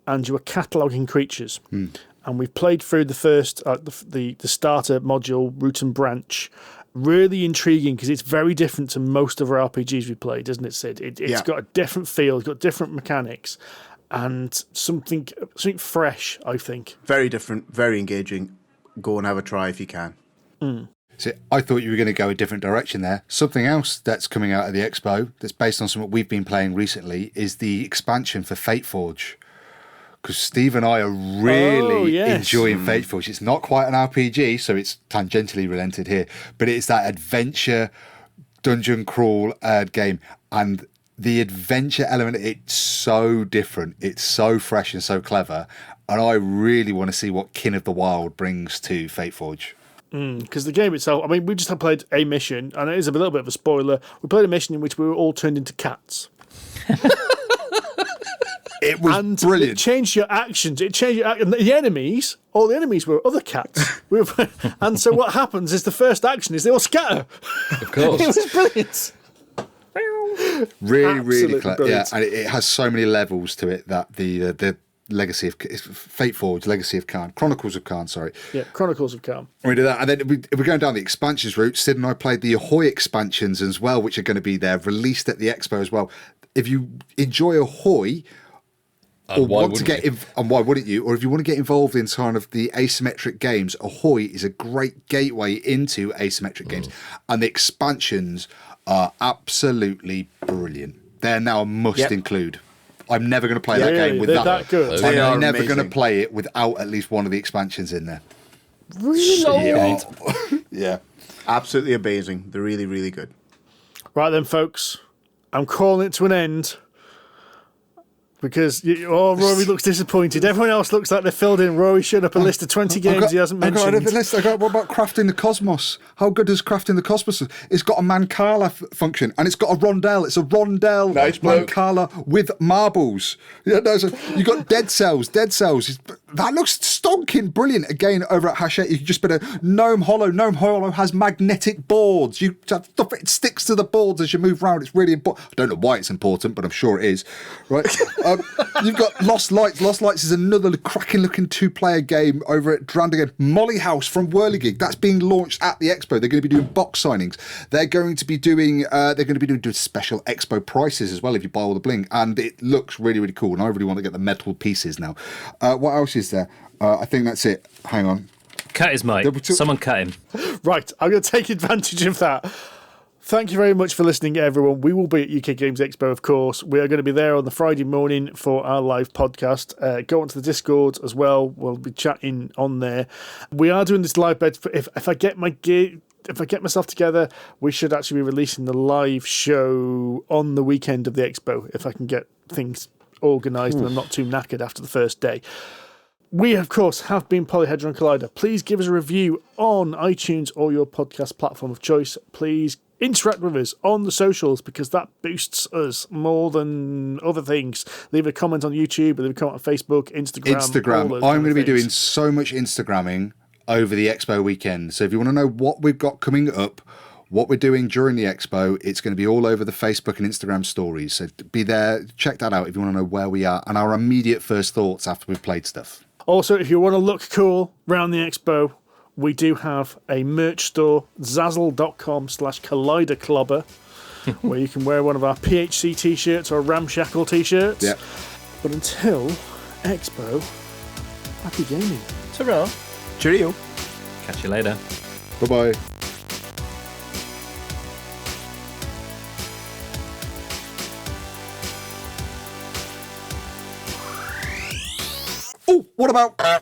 and you are cataloguing creatures. And we've played through the first, the starter module, Root and Branch. Really intriguing because it's very different to most of our RPGs we played, isn't it, Sid? It's got a different feel, it's got different mechanics, and something fresh, I think. Very different, very engaging. Go and have a try if you can. So I thought you were going to go a different direction there. Something else that's coming out of the expo that's based on something we've been playing recently is the expansion for Fateforge. Because Steve and I are really enjoying Fateforge. It's not quite an RPG, so it's tangentially related here, but it's that adventure dungeon crawl game. And the adventure element, it's so different. It's so fresh and so clever. And I really want to see what Kin of the Wild brings to Fateforge. Because the game itself, I mean, we just have played a mission, and it is a little bit of a spoiler. We played a mission in which we were all turned into cats. It was And brilliant. it changed your actions. It changed your actions. The enemies, all the enemies were other cats. And so what happens is the first action is they all scatter. Of course. It was brilliant. Really Absolutely clever. Yeah, brilliant. and it has so many levels to it that the Legacy of Fateforge, Legacy of Kaan, Chronicles of Kaan, sorry. Yeah, Chronicles of Kaan. We do that, and then we're going down the expansions route. Sid and I played the Ahoy expansions as well, which are going to be there, released at the expo as well. If you enjoy Ahoy, And why wouldn't you? And why wouldn't you? Or if you want to get involved in kind of the asymmetric games, Ahoy is a great gateway into asymmetric games, and the expansions are absolutely brilliant. They're now a must include. I'm never going to play that game without. That good. I'm never going to play it without at least one of the expansions in there. Really? Yeah. Absolutely amazing. They're really, really good. Right then, folks. I'm calling it to an end. Because, Rory looks disappointed. Everyone else looks like they're filled in. Rory showed up a list of 20 games he hasn't mentioned. What about Crafting the Cosmos? How good is Crafting the Cosmos? It's got a Mancala function, and it's got a rondelle. It's a rondelle Mancala with marbles. Yeah, no, so you got Dead Cells. That looks stonking brilliant. Again, over at Hachette, you can just put a Gnome Hollow. Gnome Hollow has magnetic boards. It sticks to the boards as you move around. It's really important. I don't know why it's important, but I'm sure it is. Right? You've got Lost Lights. Lost Lights is another cracking-looking two-player game over at Drandigan. Molly House from Whirligig. That's being launched at the Expo. They're going to be doing box signings. They're going to be doing special Expo prices as well if you buy all the bling. And it looks really, really cool. And I really want to get the metal pieces now. What else is there? I think that's it. Hang on. Cut his mic. Someone cut him. Right, I'm going to take advantage of that. Thank you very much for listening, everyone. We will be at UK Games Expo, of course. We are going to be there on the Friday morning for our live podcast. Go onto the Discord as well. We'll be chatting on there. We are doing this live bed. If I get myself together, we should actually be releasing the live show on the weekend of the Expo, if I can get things organised and I'm not too knackered after the first day. We, of course, have been Polyhedron Collider. Please give us a review on iTunes or your podcast platform of choice. Please interact with us on the socials because that boosts us more than other things. Leave a comment on YouTube, leave a comment on Facebook, Instagram. I'm going to be doing so much Instagramming over the Expo weekend. So if you want to know what we've got coming up, what we're doing during the Expo, it's going to be all over the Facebook and Instagram stories. So be there, check that out if you want to know where we are and our immediate first thoughts after we've played stuff. Also, if you want to look cool around the Expo, we do have a merch store, zazzle.com/colliderclubber, where you can wear one of our PHC t-shirts or Ramshackle t-shirts. Yep. But until Expo, happy gaming. Ta-ra. Cheerio. Catch you later. Bye-bye. Oh, what about...